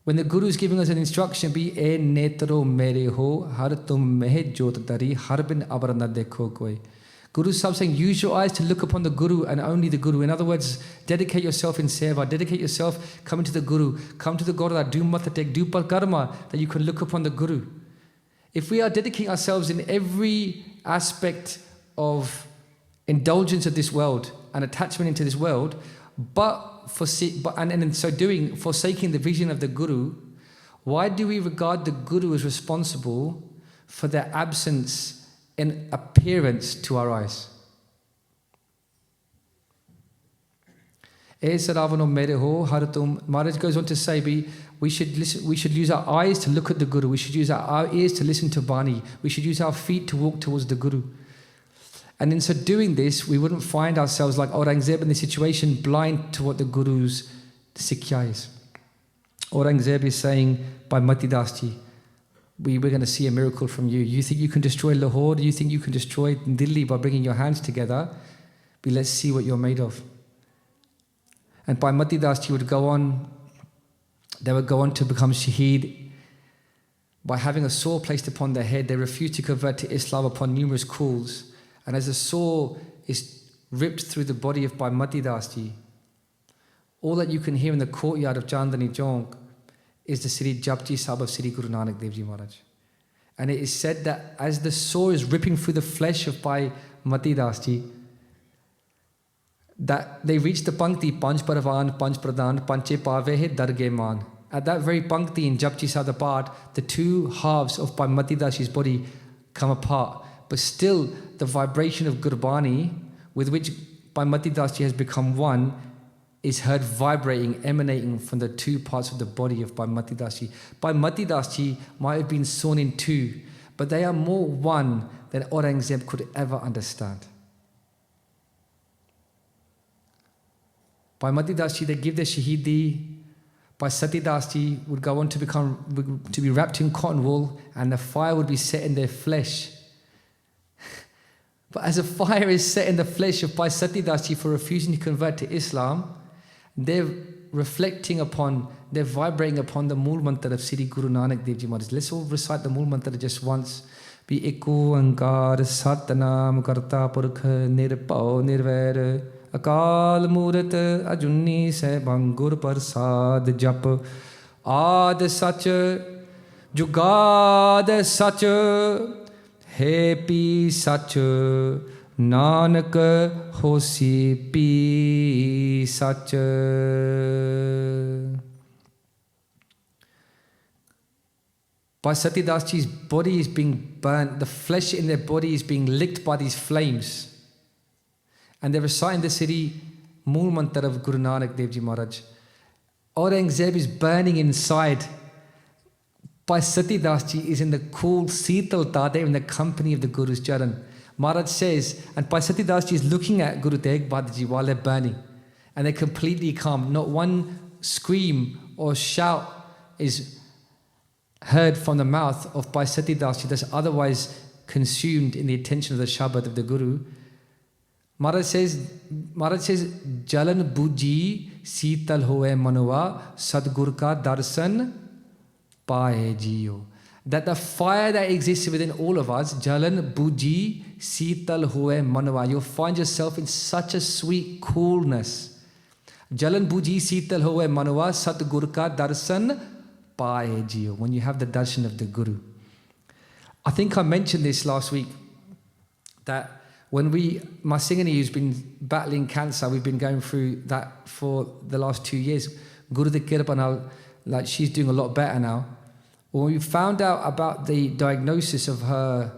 when the Guru is giving us an instruction, be e netro mere ho har tum meh jot dari har bin abar na dekho koi. Guru Sahib saying, use your eyes to look upon the Guru and only the Guru. In other words, dedicate yourself in seva, dedicate yourself, come to the Guru, come to the Gurdwara, do matatek, do parkarma, that you can look upon the Guru. If we are dedicating ourselves in every aspect of indulgence of this world and attachment into this world, and in so doing, forsaking the vision of the Guru, why do we regard the Guru as responsible for their absence in appearance to our eyes? Maharaj goes on to say, we should use our eyes to look at the Guru, we should use our ears to listen to Bani, we should use our feet to walk towards the Guru. And in so doing this, we wouldn't find ourselves like Aurengzeb in this situation, blind to what the Guru's Sikhya is. Aurengzeb is saying by Mati Das Ji, we're going to see a miracle from you. You think you can destroy Lahore? You think you can destroy Delhi by bringing your hands together? But let's see what you're made of. And by Mati Das Ji would go on, they would go on to become shaheed. By having a saw placed upon their head, they refused to convert to Islam upon numerous calls. And as the saw is ripped through the body of Bhai Mati Das Ji, all that you can hear in the courtyard of Chandani Chowk is the Sri Japji Sahib of Sri Guru Nanak Dev Ji Maharaj. And it is said that as the saw is ripping through the flesh of Bhai Mati Das Ji, that they reach the Pankti, Panch Paravan, Panch Pradhan, Panche Pavehe Darge Man. At that very Pankti in Japji Sahib apart, the two halves of Bhai Mati Das Ji's body come apart. But still, the vibration of Gurbani, with which Bhai Mati Das Ji has become one, is heard vibrating, emanating from the two parts of the body of Bhai Mati Das Ji. Bhai Mati Das Ji might have been sawn in two, but they are more one than Aurengzeb could ever understand. Bhai Mati Das Ji, they give their Shahidi. Bhai Sati Das Ji would go on to be wrapped in cotton wool, and the fire would be set in their flesh. But as a fire is set in the flesh of Bhai Sati Das Ji for refusing to convert to Islam, they're vibrating upon the Mool Mantra of Sri Guru Nanak Dev Ji Maharaj. Let's all recite the Mool Mantra just once. Be Eko Ankar Satnam Karta Purkh Nirpau Nirvair Akal Murat Ajunni Sehbang Gur Parsad Jap Ad Sach Jugad Sach Happy Sach Nanak Hosi Pi Sach. Bhai Sati Das Ji's body is being burnt, the flesh in their body is being licked by these flames. And they're reciting the Sri Mool Mantra of Guru Nanak Dev Ji Maharaj. Aurengzeb is burning inside. Bhai Sati Das Ji is in the cool Sital Tade in the company of the Guru's Charan. Maharaj says, and Bhai Sati Das Ji is looking at Guru Tegh Bahadur Ji while they're burning. And they're completely calm. Not one scream or shout is heard from the mouth of Bhai Sati Das Ji that's otherwise consumed in the attention of the Shabad of the Guru. Maharaj says, Jalan buji Sital hoe manuwa Sadgur ka darsan paye jiyo. That the fire that exists within all of us, Jalan buji Sital hoe manuwa, you'll find yourself in such a sweet coolness. Jalan buji Sital hoe manuwa Sadgur ka darsan paye jiyo. When you have the darshan of the Guru. I think I mentioned this last week, that when my Singani, who's been battling cancer, we've been going through that for the last 2 years. Guru de Kirpa now, like she's doing a lot better now. When we found out about the diagnosis of her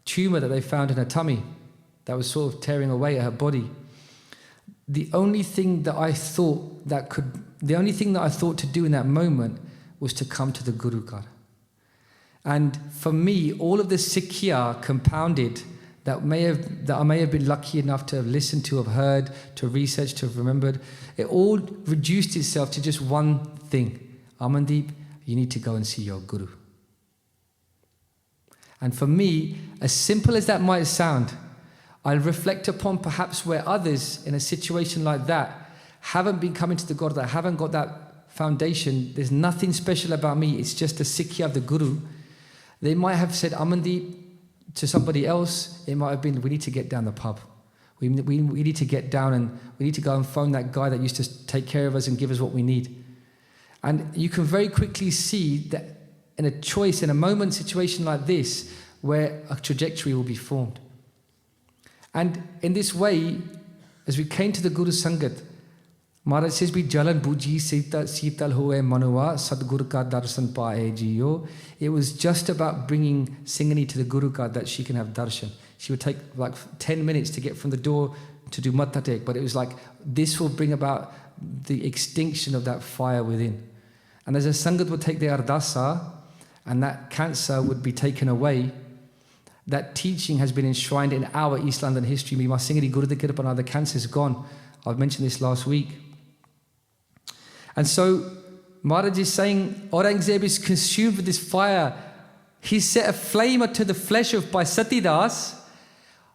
tumor that they found in her tummy, that was sort of tearing away at her body, the only thing that I thought to do in that moment was to come to the Guru Kar. And for me, all of the Sikhya compounded that I may have been lucky enough to have listened to, have heard, to research, to have remembered, it all reduced itself to just one thing. Amandeep, you need to go and see your Guru. And for me, as simple as that might sound, I'll reflect upon perhaps where others in a situation like that haven't been coming to the Gurdwara, haven't got that foundation, there's nothing special about me, it's just the Sikhya of the Guru. They might have said, Amandeep, To somebody else, it might have been, we need to get down the pub. We need to get down and we need to go and phone that guy that used to take care of us and give us what we need. And you can very quickly see that in a choice, in a moment situation like this, where a trajectory will be formed. And in this way, as we came to the Guru Sangat, Maharaj says, "Bhi jalan buji sital hoye manuwa sadgur ka darshan paaye jiyo." It was just about bringing Singani to the Guru ka that she can have darshan. She would take like 10 minutes to get from the door to do Matha Tek, but it was like, this will bring about the extinction of that fire within. And as a Sangat would take the Ardasa, and that cancer would be taken away, that teaching has been enshrined in our East London history. The cancer is gone. I've mentioned this last week. And so Maharaj is saying, Aurangzeb is consumed with this fire. He set a flame to the flesh of Bhai Satidas.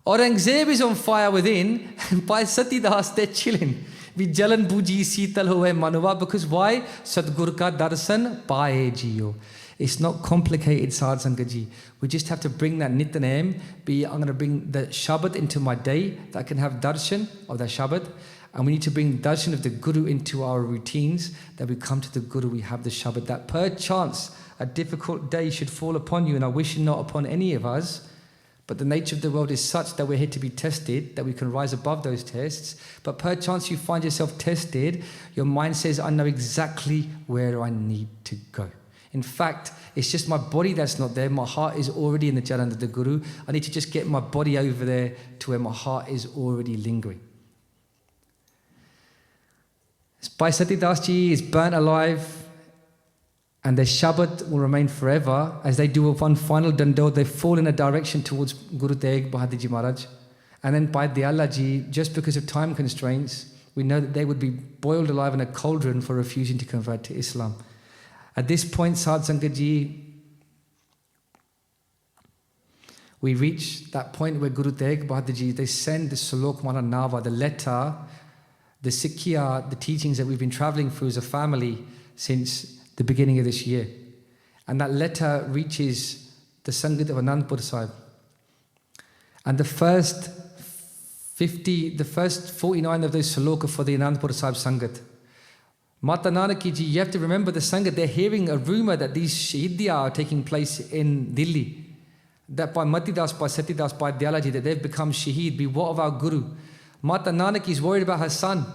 Aurangzeb is on fire within, and Bhai Satidas, they're chilling. Vi jalan buji sital hoye manuwa. Because why? Sadgur ka darshan paaye jiyo. It's not complicated, Sadh Sangat Ji. We just have to bring that Nitnem. I'm going to bring the Shabad into my day, that I can have darshan of that Shabad. And we need to bring darshan of the Guru into our routines, that we come to the Guru, we have the Shabad, that perchance a difficult day should fall upon you, and I wish it not upon any of us. But the nature of the world is such that we're here to be tested, that we can rise above those tests. But perchance you find yourself tested, your mind says, I know exactly where I need to go. In fact, it's just my body that's not there. My heart is already in the Jalan of the Guru. I need to just get my body over there to where my heart is already lingering. Bhai Satidas Ji is burnt alive, and their Shabad will remain forever. As they do one final dandot, they fall in a direction towards Guru Tegh Bahadur Ji Maharaj. And then Bhai Diyala Ji, just because of time constraints, we know that they would be boiled alive in a cauldron for refusing to convert to Islam. At this point, Sadh Sangat Ji, we reach that point where Guru Tegh Bahadur Ji, they send the Salok Mara Nava, the letter, the Sikhiya, the teachings that we've been traveling through as a family since the beginning of this year. And that letter reaches the Sangat of Anandpur Sahib. And the first 49 of those Saloka for the Anandpur Sahib Sangat. Mata Nanaki Ji, you have to remember the Sangat, they're hearing a rumor that these Shahidiya are taking place in Delhi. That by Matidas, by Satidas, by Diyala Ji, that they've become Shaheed. Be what of our Guru? Mata Nanaki is worried about her son.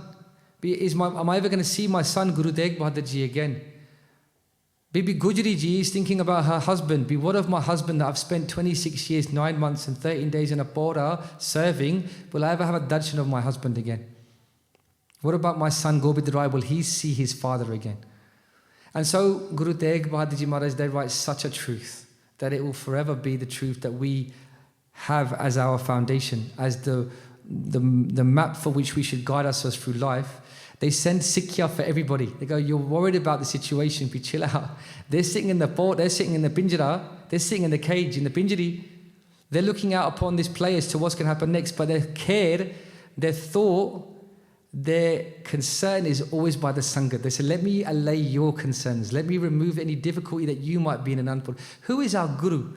Am I ever going to see my son, Guru Tegh Bahadur Ji, again? Bibi Gujri Ji is thinking about her husband. Be what of my husband that I've spent 26 years, 9 months and 13 days in a Pora serving? Will I ever have a darshan of my husband again? What about my son Gobind Rai? Will he see his father again? And so Guru Tegh Bahadur Ji Maharaj, they write such a truth that it will forever be the truth that we have as our foundation, as the map for which we should guide ourselves through life. They send Sikhiya for everybody. They go, you're worried about the situation, be chill out. They're sitting in the port, they're sitting in the pinjara, they're sitting in the cage, in the pinjari. They're looking out upon this play as to what's going to happen next, but their care, their thought, their concern is always by the Sangat. They say, let me allay your concerns. Let me remove any difficulty that you might be in an Anandpur. Who is our Guru?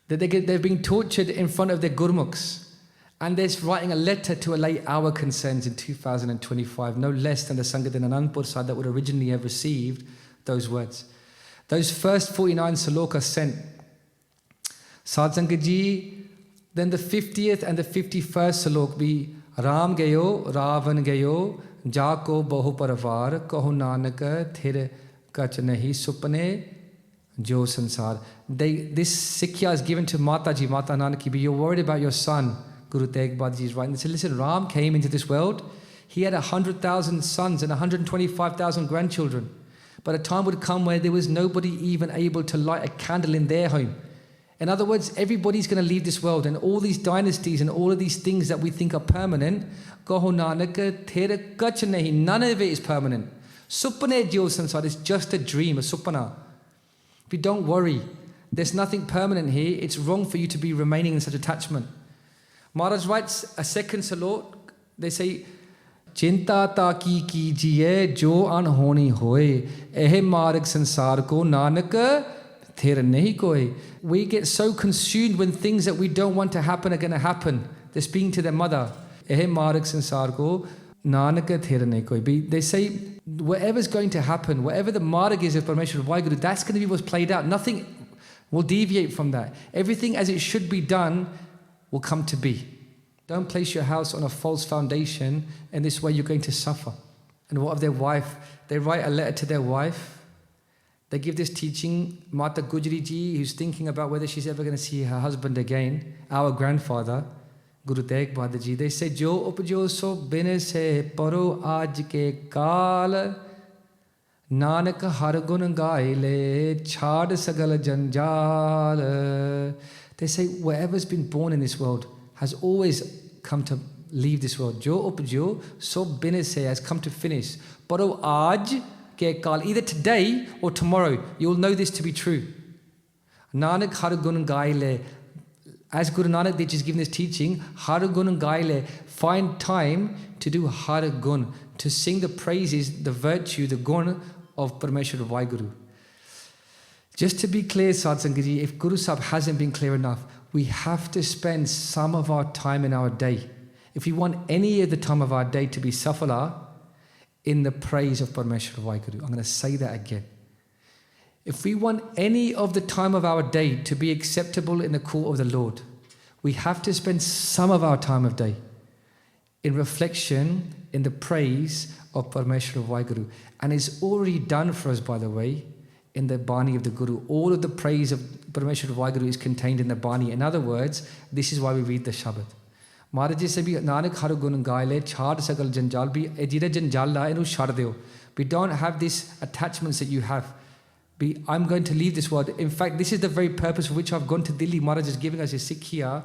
They're being tortured in front of their Gurmukhs. And they're writing a letter to allay our concerns in 2025, no less than the Sangat in Anandpur Sahib that would originally have received those words. Those first 49 Salokas sent. Sadh Sangat Ji, then the 50th and the 51st Salok be Ram gayo, Ravan gayo, Jako bahu paravar, kahu Nanak, thir kach nahi supane, jo sansar. This Sikhiya is given to Mata Ji, Mata Nanaki. You're worried about your son. Guru Tegh Bahadur Ji is right. And they said, listen, Ram came into this world. He had 100,000 sons and 125,000 grandchildren. But a time would come where there was nobody even able to light a candle in their home. In other words, everybody's going to leave this world, and all these dynasties and all of these things that we think are permanent, none of it is permanent. Supane jo sansar is just a dream, a supana. But don't worry, there's nothing permanent here. It's wrong for you to be remaining in such attachment. Maharaj writes a second salok. They say, Chinta ta ki kijiye jo anhoni hoye, ehe marg sansar ko Nanak thera nahi koi. We get so consumed when things that we don't want to happen are going to happen. They're speaking to their mother. Eh marg sansar ko nanak thera nahi koi. They say whatever's going to happen, whatever the marg is of Parmeshwar WhyGuru, that's going to be what's played out. Nothing will deviate from that. Everything as it should be done will come to be. Don't place your house on a false foundation, and this way you're going to suffer. And what of their wife? They write a letter to their wife. They give this teaching, Mata Gujri ji, who's thinking about whether she's ever going to see her husband again, our grandfather, Guru Tegh Bahadur ji. They say, Jo upjo so bine se paro aaj ke kaal, Nanak har gun gaye le, chhad sagal janjal. They say, whatever's been born in this world has always come to leave this world. Jo upjo so bine se has come to finish. Paro aaj, either today or tomorrow, you'll know this to be true. Nanak har gun gaile. As Guru Nanak Dev is giving this teaching, har gun gaile, find time to do har gun, to sing the praises, the virtue, the gun of Parmeshwar WhyGuru. Just to be clear, Sadh Sangat Ji, if Guru Sahib hasn't been clear enough, we have to spend some of our time in our day. If we want any of the time of our day to be safala, in the praise of Parmeshwar WhyGuru. I'm going to say that again. If we want any of the time of our day to be acceptable in the court of the Lord, we have to spend some of our time of day in reflection, in the praise of Parmeshwar WhyGuru. And it's already done for us, by the way, in the Bani of the Guru. All of the praise of Parmeshwar WhyGuru is contained in the Bani. In other words, this is why we read the Shabad. Maharaj ji se bhi Nanak har gun gaile chhad sagal janjal bhi ejire janjal la enu chhad deo. We don't have these attachments that you have. I'm going to leave this world. In fact, this is the very purpose for which I've gone to Delhi. Maharaj is giving us a Sikhiya.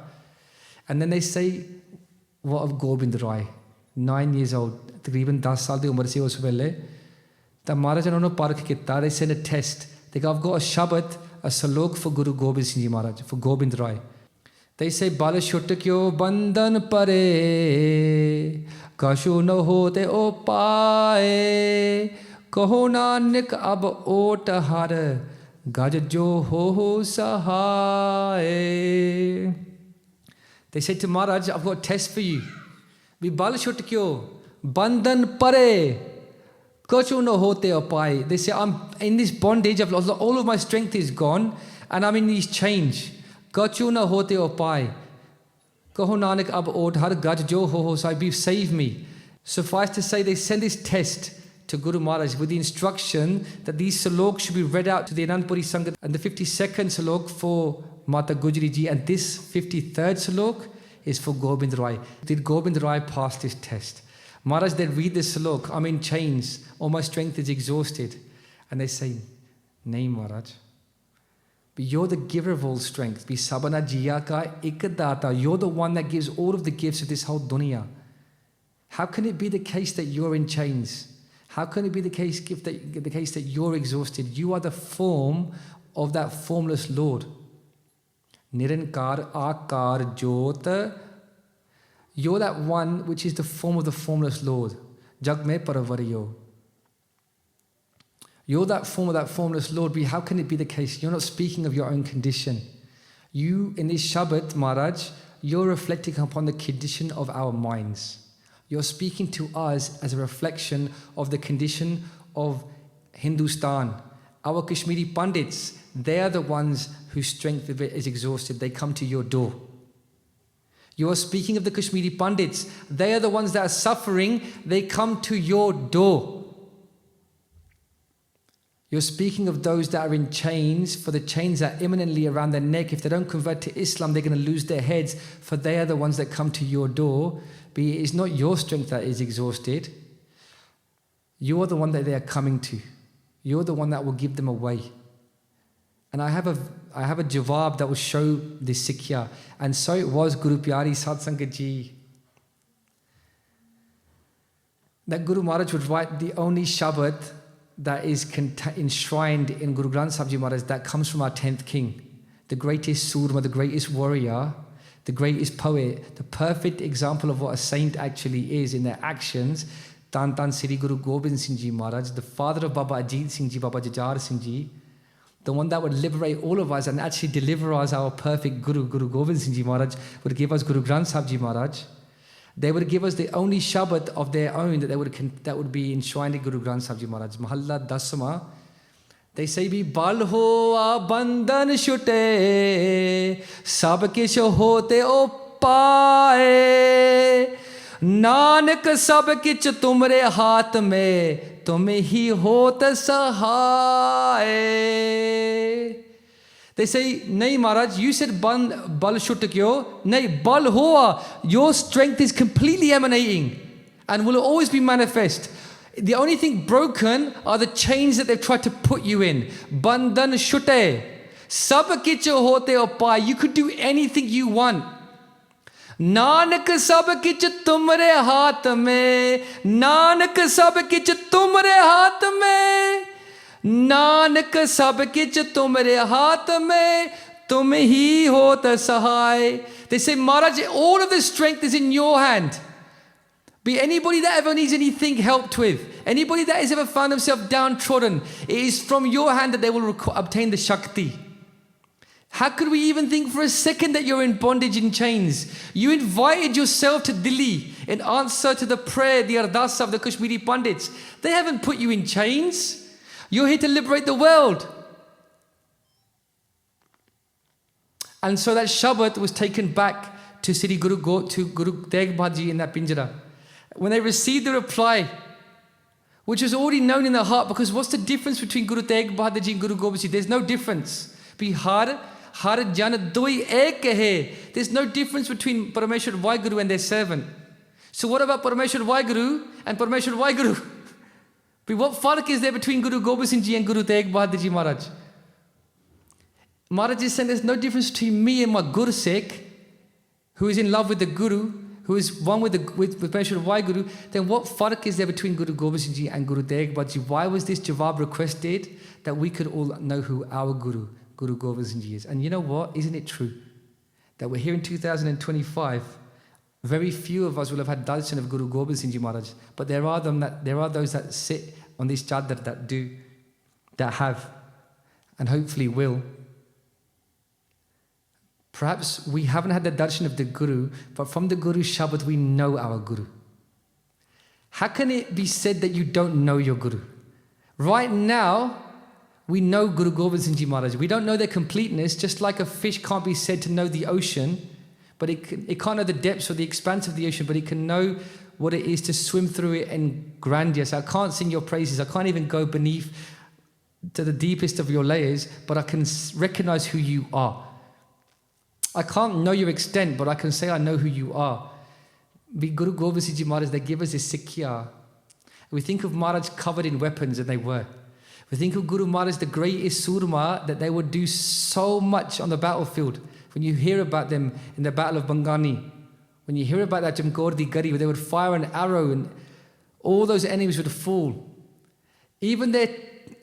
And then they say, what of Gobind Rai? 9 years old. Takriban 10 saal di umar se us vele. Ta Maharaj ne park kitta. They sent a test. They go, I've got a Shabad, a Salok for Guru Gobind Singh Ji Maharaj, for Gobind Rai. They say, Bala Shutakyo Bandan Pare, Kashu no hote o pae, Kaho Nanak ab ot har, Gaj jo ho sahaye. They say to Maharaj, I've got a test for you. We Bala Shutakyo Bandan Pare, Kashu no hote o pae. They say, I'm in this bondage, all of my strength is gone, and I'm in these chains. Kachu na hote upai. Kaho Nanak ab od har gaj jo ho sahib, save me. Suffice to say, they send this test to Guru Maharaj with the instruction that these salok should be read out to the Anandpuri Sangat, and the 52nd salok for Mata Gujri ji, and this 53rd salok is for Gobind Rai. Did Gobind Rai pass this test? Maharaj, they read this salok, I'm in chains, all my strength is exhausted. And they say, Nahi Maharaj. But you're the giver of all strength. Be sabana jiya ka ikdata. You're the one that gives all of the gifts of this whole dunya. How can it be the case that you're in chains? How can it be the case that you're exhausted? You are the form of that formless Lord. Nirankar akar jyot. You're that one which is the form of the formless Lord. Jag mein paravariyo. You're that form of that formless Lord. But how can it be the case? You're not speaking of your own condition. You, in this Shabad, Maharaj, you're reflecting upon the condition of our minds. You're speaking to us as a reflection of the condition of Hindustan. Our Kashmiri Pandits, they are the ones whose strength is exhausted. They come to your door. You are speaking of the Kashmiri Pandits. They are the ones that are suffering. They come to your door. You're speaking of those that are in chains, for the chains are imminently around their neck. If they don't convert to Islam, they're going to lose their heads, for they are the ones that come to your door. But it's not your strength that is exhausted. You're the one that they are coming to. You're the one that will give them away. And I have a jawab that will show this Sikhiya. And so it was, Guru Pyari Sadh Sangat Ji, that Guru Maharaj would write the only Shabad that is enshrined in Guru Granth Sahib Ji Maharaj, that comes from our 10th king, the greatest Surma, the greatest warrior, the greatest poet, the perfect example of what a saint actually is in their actions. Tan Tan Sri Guru Gobind Singh Ji Maharaj, the father of Baba Ajit Singh Ji, Baba Jajjar Singh Ji, the one that would liberate all of us and actually deliver us our perfect Guru, Guru Gobind Singh Ji Maharaj, would give us Guru Granth Sahib Ji Maharaj. They would give us the only Shabad of their own that would be enshrined in Guru Granth Sahib Ji Maharaj. Mahalla Dasma. They say, "Bi bal hoa bandhan shute, sab kish hote o paaye. Nanak sab kich tumre haath mein, तुम ही होत सहाय." They say, "Nahi Maharaj, you said bal shutakyo. Nahi, bal hoa. Your strength is completely emanating and will always be manifest. The only thing broken are the chains that they've tried to put you in. Bandhan shute. Sab kich hote upai. You could do anything you want. Nanak सब किच तुमरे हाथ में, नानक सब किच तुमरे हाथ में, नानक सब किच तुमरे हाथ में, तुम ही होत सहाय." They say, "Maharaj, all of the strength is in your hand. Be anybody that ever needs anything helped with, anybody that has ever found themselves downtrodden, it is from your hand that they will obtain the Shakti." How could we even think for a second that you're in bondage in chains? You invited yourself to Delhi in answer to the prayer, the ardas of the Kashmiri Pandits. They haven't put you in chains. You're here to liberate the world. And so that Shabad was taken back to Sri Guru Tegh Bahadurji in that Pinjara. When they received the reply, which was already known in their heart, because what's the difference between Guru Tegh Bahadurji and Guru Gobind Singh? There's no difference. Bihar Har jan doi ek hai. There's no difference between Parameshwar WhyGuru and their servant. So what about Parameshwar WhyGuru and Parameshwar WhyGuru? But what fark is there between Guru Gobind Singh Ji and Guru Tegh Bahadur Ji Maharaj? Maharaj is saying there's no difference between me and my Guru Sikh, who is in love with the Guru, who is one with Parameshwar WhyGuru. Then what fark is there between Guru Gobind Singh Ji and Guru Tegh Bahadur Ji? Why was this Jawab requested? That we could all know who our Guru Gobind Singh Ji is. And you know what? Isn't it true that we're here in 2025? Very few of us will have had darshan of Guru Gobind Singh Ji Maharaj, but there are those that sit on this chadar that have, and hopefully will. Perhaps we haven't had the darshan of the Guru, but from the Guru Shabad we know our Guru. How can it be said that you don't know your Guru? Right now, we know Guru Gobind Singh Ji Maharaj. We don't know their completeness, just like a fish can't be said to know the ocean, but it can't know the depths or the expanse of the ocean, but it can know what it is to swim through it in grandeur. So I can't sing your praises. I can't even go beneath to the deepest of your layers, but I can recognize who you are. I can't know your extent, but I can say I know who you are. Guru Gobind Singh Ji Maharaj, they give us this Sikhya. We think of Maharaj covered in weapons, and they were. We think of Guru Maharaj, the greatest Surma, that they would do so much on the battlefield. When you hear about them in the Battle of Bangani, when you hear about that Jamgor Di Gari, where they would fire an arrow and all those enemies would fall. Even their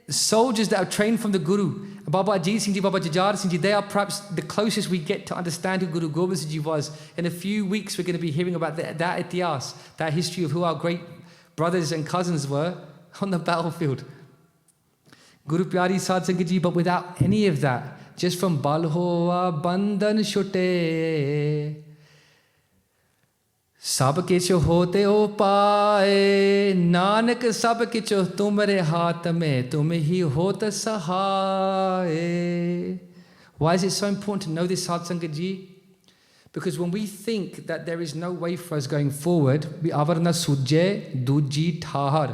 soldiers that are trained from the Guru, Baba Ajit Singh Ji, Baba Jajar Singh Ji, they are perhaps the closest we get to understand who Guru Gobind Singh Ji was. In a few weeks, we're going to be hearing about that itihas, that history of who our great brothers and cousins were on the battlefield. Guru Pyari Sad Sangat Ji, but without any of that, just from Bal Hoa Bandhan Shute, Sab Kicho Hote O Pae, Nanak Sab Kicho Tumre Haath Mein, Tum Hi Hot Sahaye. Why is it so important to know this, Sad Sangat Ji? Because when we think that there is no way for us going forward, we avarna sujje duji thahar.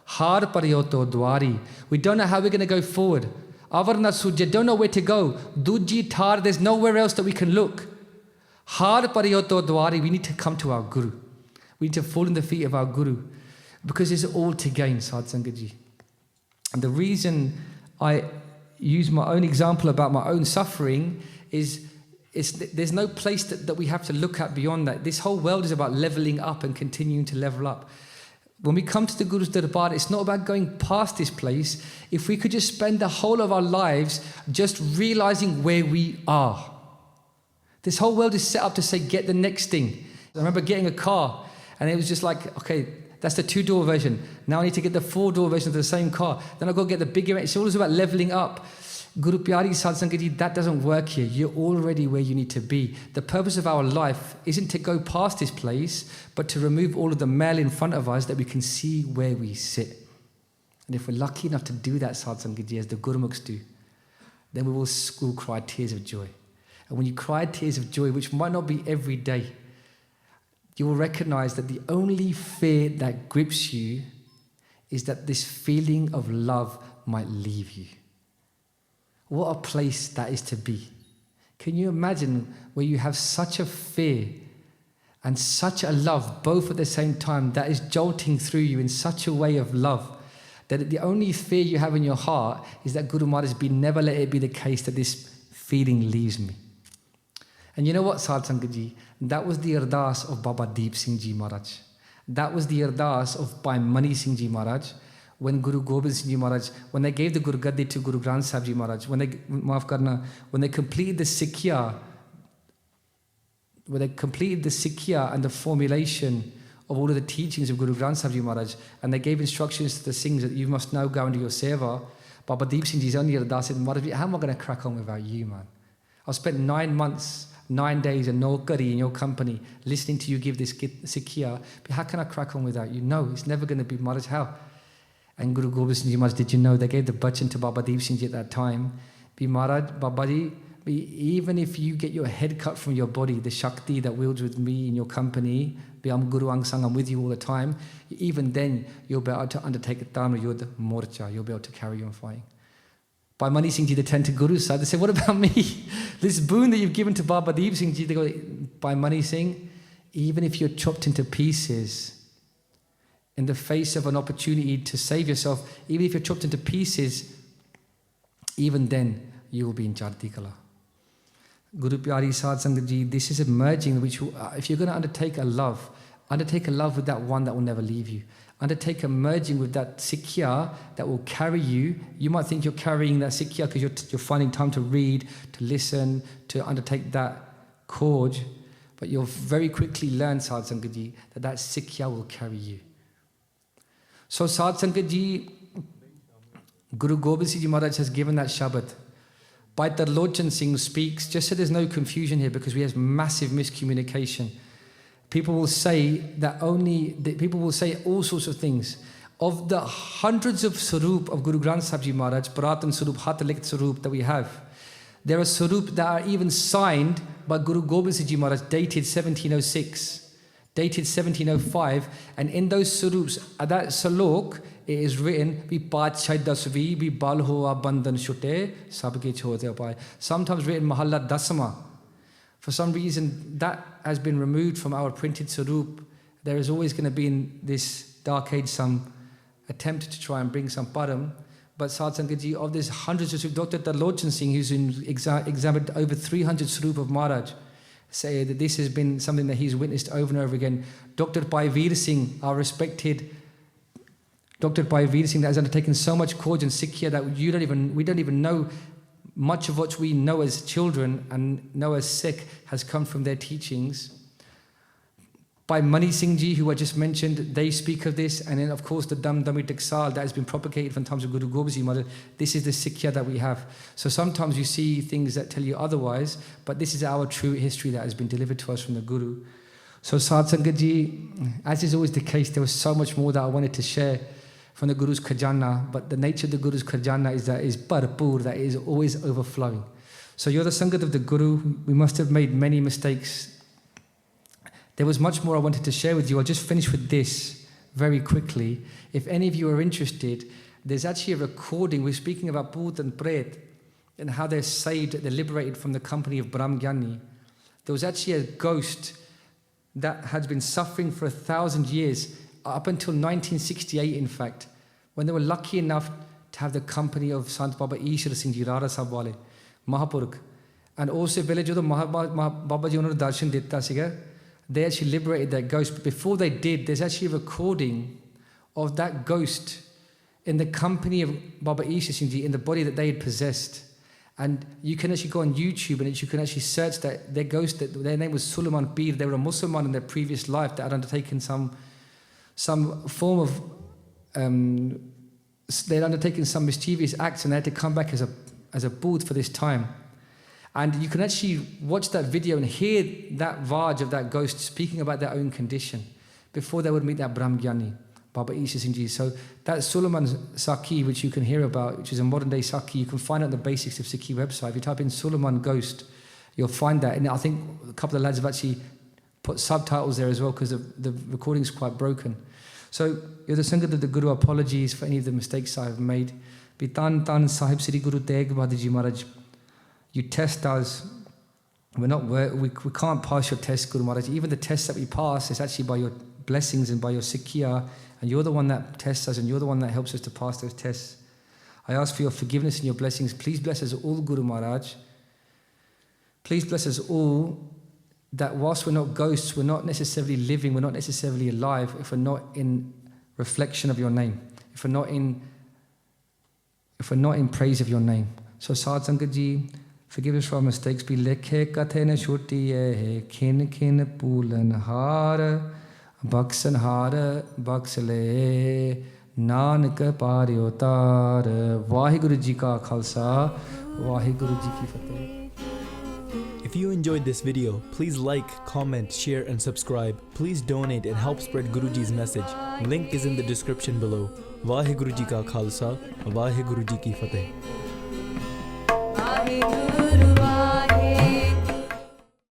Har paryoto dwari. We don't know how we're going to go forward. Avarna sujja, don't know where to go. Duji tar, there's nowhere else that we can look. Har paryoto dwari, we need to come to our Guru. We need to fall in the feet of our Guru. Because it's all to gain, Sad Sangat Ji. And the reason I use my own example about my own suffering is there's no place that we have to look at beyond that. This whole world is about leveling up and continuing to level up. When we come to the Guru's Darbar, it's not about going past this place. If we could just spend the whole of our lives just realizing where we are. This whole world is set up to say, get the next thing. I remember getting a car, and it was just like, okay, that's the 2-door version. Now I need to get the 4-door version of the same car. Then I've got to get the bigger. It's always about leveling up. Guru Pyari Sad Sangat Ji, that doesn't work here. You're already where you need to be. The purpose of our life isn't to go past this place, but to remove all of the mail in front of us that we can see where we sit. And if we're lucky enough to do that, Sad Sangat Ji, as the Gurmukhs do, then we will cry tears of joy. And when you cry tears of joy, which might not be every day, you will recognize that the only fear that grips you is that this feeling of love might leave you. What a place that is to be. Can you imagine where you have such a fear and such a love both at the same time that is jolting through you in such a way of love that the only fear you have in your heart is that Guru Maharaj be never let it be the case that this feeling leaves me. And you know what, Sad Sangat Ji? That was the ardas of Baba Deep Singh Ji Maharaj. That was the ardas of Bhai Mani Singh Ji Maharaj. When Guru Gobind Singh Ji Maharaj, when they gave the Guru Gaddi to Guru Granth Sahib Ji Maharaj, when they completed the Sikhya, and the formulation of all of the teachings of Guru Granth Sahib Ji Maharaj, and they gave instructions to the Singhs that you must now go and do your seva, Baba Deep Singh Ji's only ardas said, Maharaj, how am I going to crack on without you, man? I've spent 9 months, 9 days in Nokari in your company, listening to you give this Sikhya, but how can I crack on without you? No, it's never going to be, Maharaj, how? And Guru Gobind Singh Ji Maharaj, did you know they gave the bachan to Baba Deep Singh Ji at that time? Be Maharaj, Babaji, even if you get your head cut from your body, the Shakti that wields with me in your company, be I'm Guru Angsang, I'm with you all the time, even then you'll be able to undertake a Tamra Yudh Morcha, you'll be able to carry on fighting. Bhai Mani Singh Ji, they turned to Guru side, they said, what about me? This boon that you've given to Baba Deep Singh Ji, they go, Bhai Mani Singh, even if you're chopped into pieces, in the face of an opportunity to save yourself, even if you're chopped into pieces, even then you will be in Charti Kala. Guru Pyari Sad Sangat Ji, this is a merging which, if you're going to undertake a love with that one that will never leave you. Undertake a merging with that Sikhya that will carry you. You might think you're carrying that Sikhya because you're finding time to read, to listen, to undertake that cord, but you'll very quickly learn, Sad Sangat Ji, that Sikhya will carry you. So Sad Sangat Ji, Guru Gobind Singh Ji Maharaj has given that Shabad. Bhai Tarlochan Singh speaks, just so there's no confusion here, because we have massive miscommunication. People will say all sorts of things. Of the hundreds of Sarup of Guru Granth Sahib Ji Maharaj, Puratan Sarup, Hatalikt Sarup that we have, there are Sarup that are even signed by Guru Gobind Singh Ji Maharaj, dated 1706, dated 1705, and in those Sarups, at that Salok, it is written, "Bi Parchar dasvi, bi bal hoa bandhan shute, sabke chote upai." Sometimes written Mahalla Dasama. For some reason, that has been removed from our printed Sarup. There is always going to be in this dark age some attempt to try and bring some param. But Sad Sangat Ji, of this hundreds of Sarup, Dr. Tarlochan Singh, who's examined over 300 Sarup of Maharaj, say that this has been something that he's witnessed over and over again. Dr. Bhai Veer Singh, our respected Dr. Bhai Veer Singh, that has undertaken so much Khoj and Sikhya that we don't even know. Much of what we know as children and know as Sikh has come from their teachings. Bhai Mani Singh Ji, who I just mentioned, they speak of this. And then, of course, the Dam-Dami Taksal that has been propagated from times of Guru Gobind Singh Maharaj. This is the Sikhya that we have. So sometimes you see things that tell you otherwise, but this is our true history that has been delivered to us from the Guru. So Sad Sangat Ji, as is always the case, there was so much more that I wanted to share from the Guru's Khajana, but the nature of the Guru's Khajana is that it is Parpur, that it is always overflowing. So you're the Sangat of the Guru. We must have made many mistakes. There was much more I wanted to share with you. I'll just finish with this very quickly. If any of you are interested, there's actually a recording. We're speaking about Bhoot and Pret and how they're saved, they're liberated from the company of Brahmgyani. There was actually a ghost that had been suffering for 1,000 years, up until 1968, in fact, when they were lucky enough to have the company of Sant Baba Ishwar Singh Ji, Rara Sahib Wale, Mahapurukh. And also, village of the Baba Ji Unhone Darshan Ditta Siga, they actually liberated that ghost. But before they did, there's actually a recording of that ghost in the company of Baba Ishwar Singh Ji, in the body that they had possessed. And you can actually go on YouTube and you can actually search that their ghost, their name was Suleiman Peer. They were a Muslim in their previous life that had undertaken some form of, they'd undertaken some mischievous acts, and they had to come back as as a booth for this time. And you can actually watch that video and hear that Vaj of that ghost speaking about their own condition before they would meet that Brahmgyani, Baba Isa Singh Ji. So that Suleiman Saki, which you can hear about, which is a modern day Saki, you can find out the basics of Sikhi website. If you type in Suleiman Ghost, you'll find that. And I think a couple of lads have actually put subtitles there as well because the recording's quite broken. So, you're the Sangat of the Guru, apologies for any of the mistakes I have made. Bitan Tan Sahib Sri Guru Tegh Bahadur Ji Maharaj, you test us. We can't pass your test, Guru Maharaj. Even the test that we pass is actually by your blessings and by your Sikhiya, and you're the one that tests us and you're the one that helps us to pass those tests. I ask for your forgiveness and your blessings. Please bless us all, Guru Maharaj. Please bless us all, that whilst we're not ghosts, we're not necessarily living, we're not necessarily alive if we're not in reflection of your name, if we're not in praise of your name. So Sad Sangat Ji, forgive us for our mistakes. Be lekhe kathe na shoti hai, khin khin poolan har, baksan har, baksale, nanak paryo tar. WhyGuru Ji ka Khalsa, WhyGuru Ji ki Fateh. If you enjoyed this video, please like, comment, share and subscribe. Please donate and help spread Guruji's message. Link is in the description below. WhyGuru Ji ka Khalsa, WhyGuru Ji ki Fateh.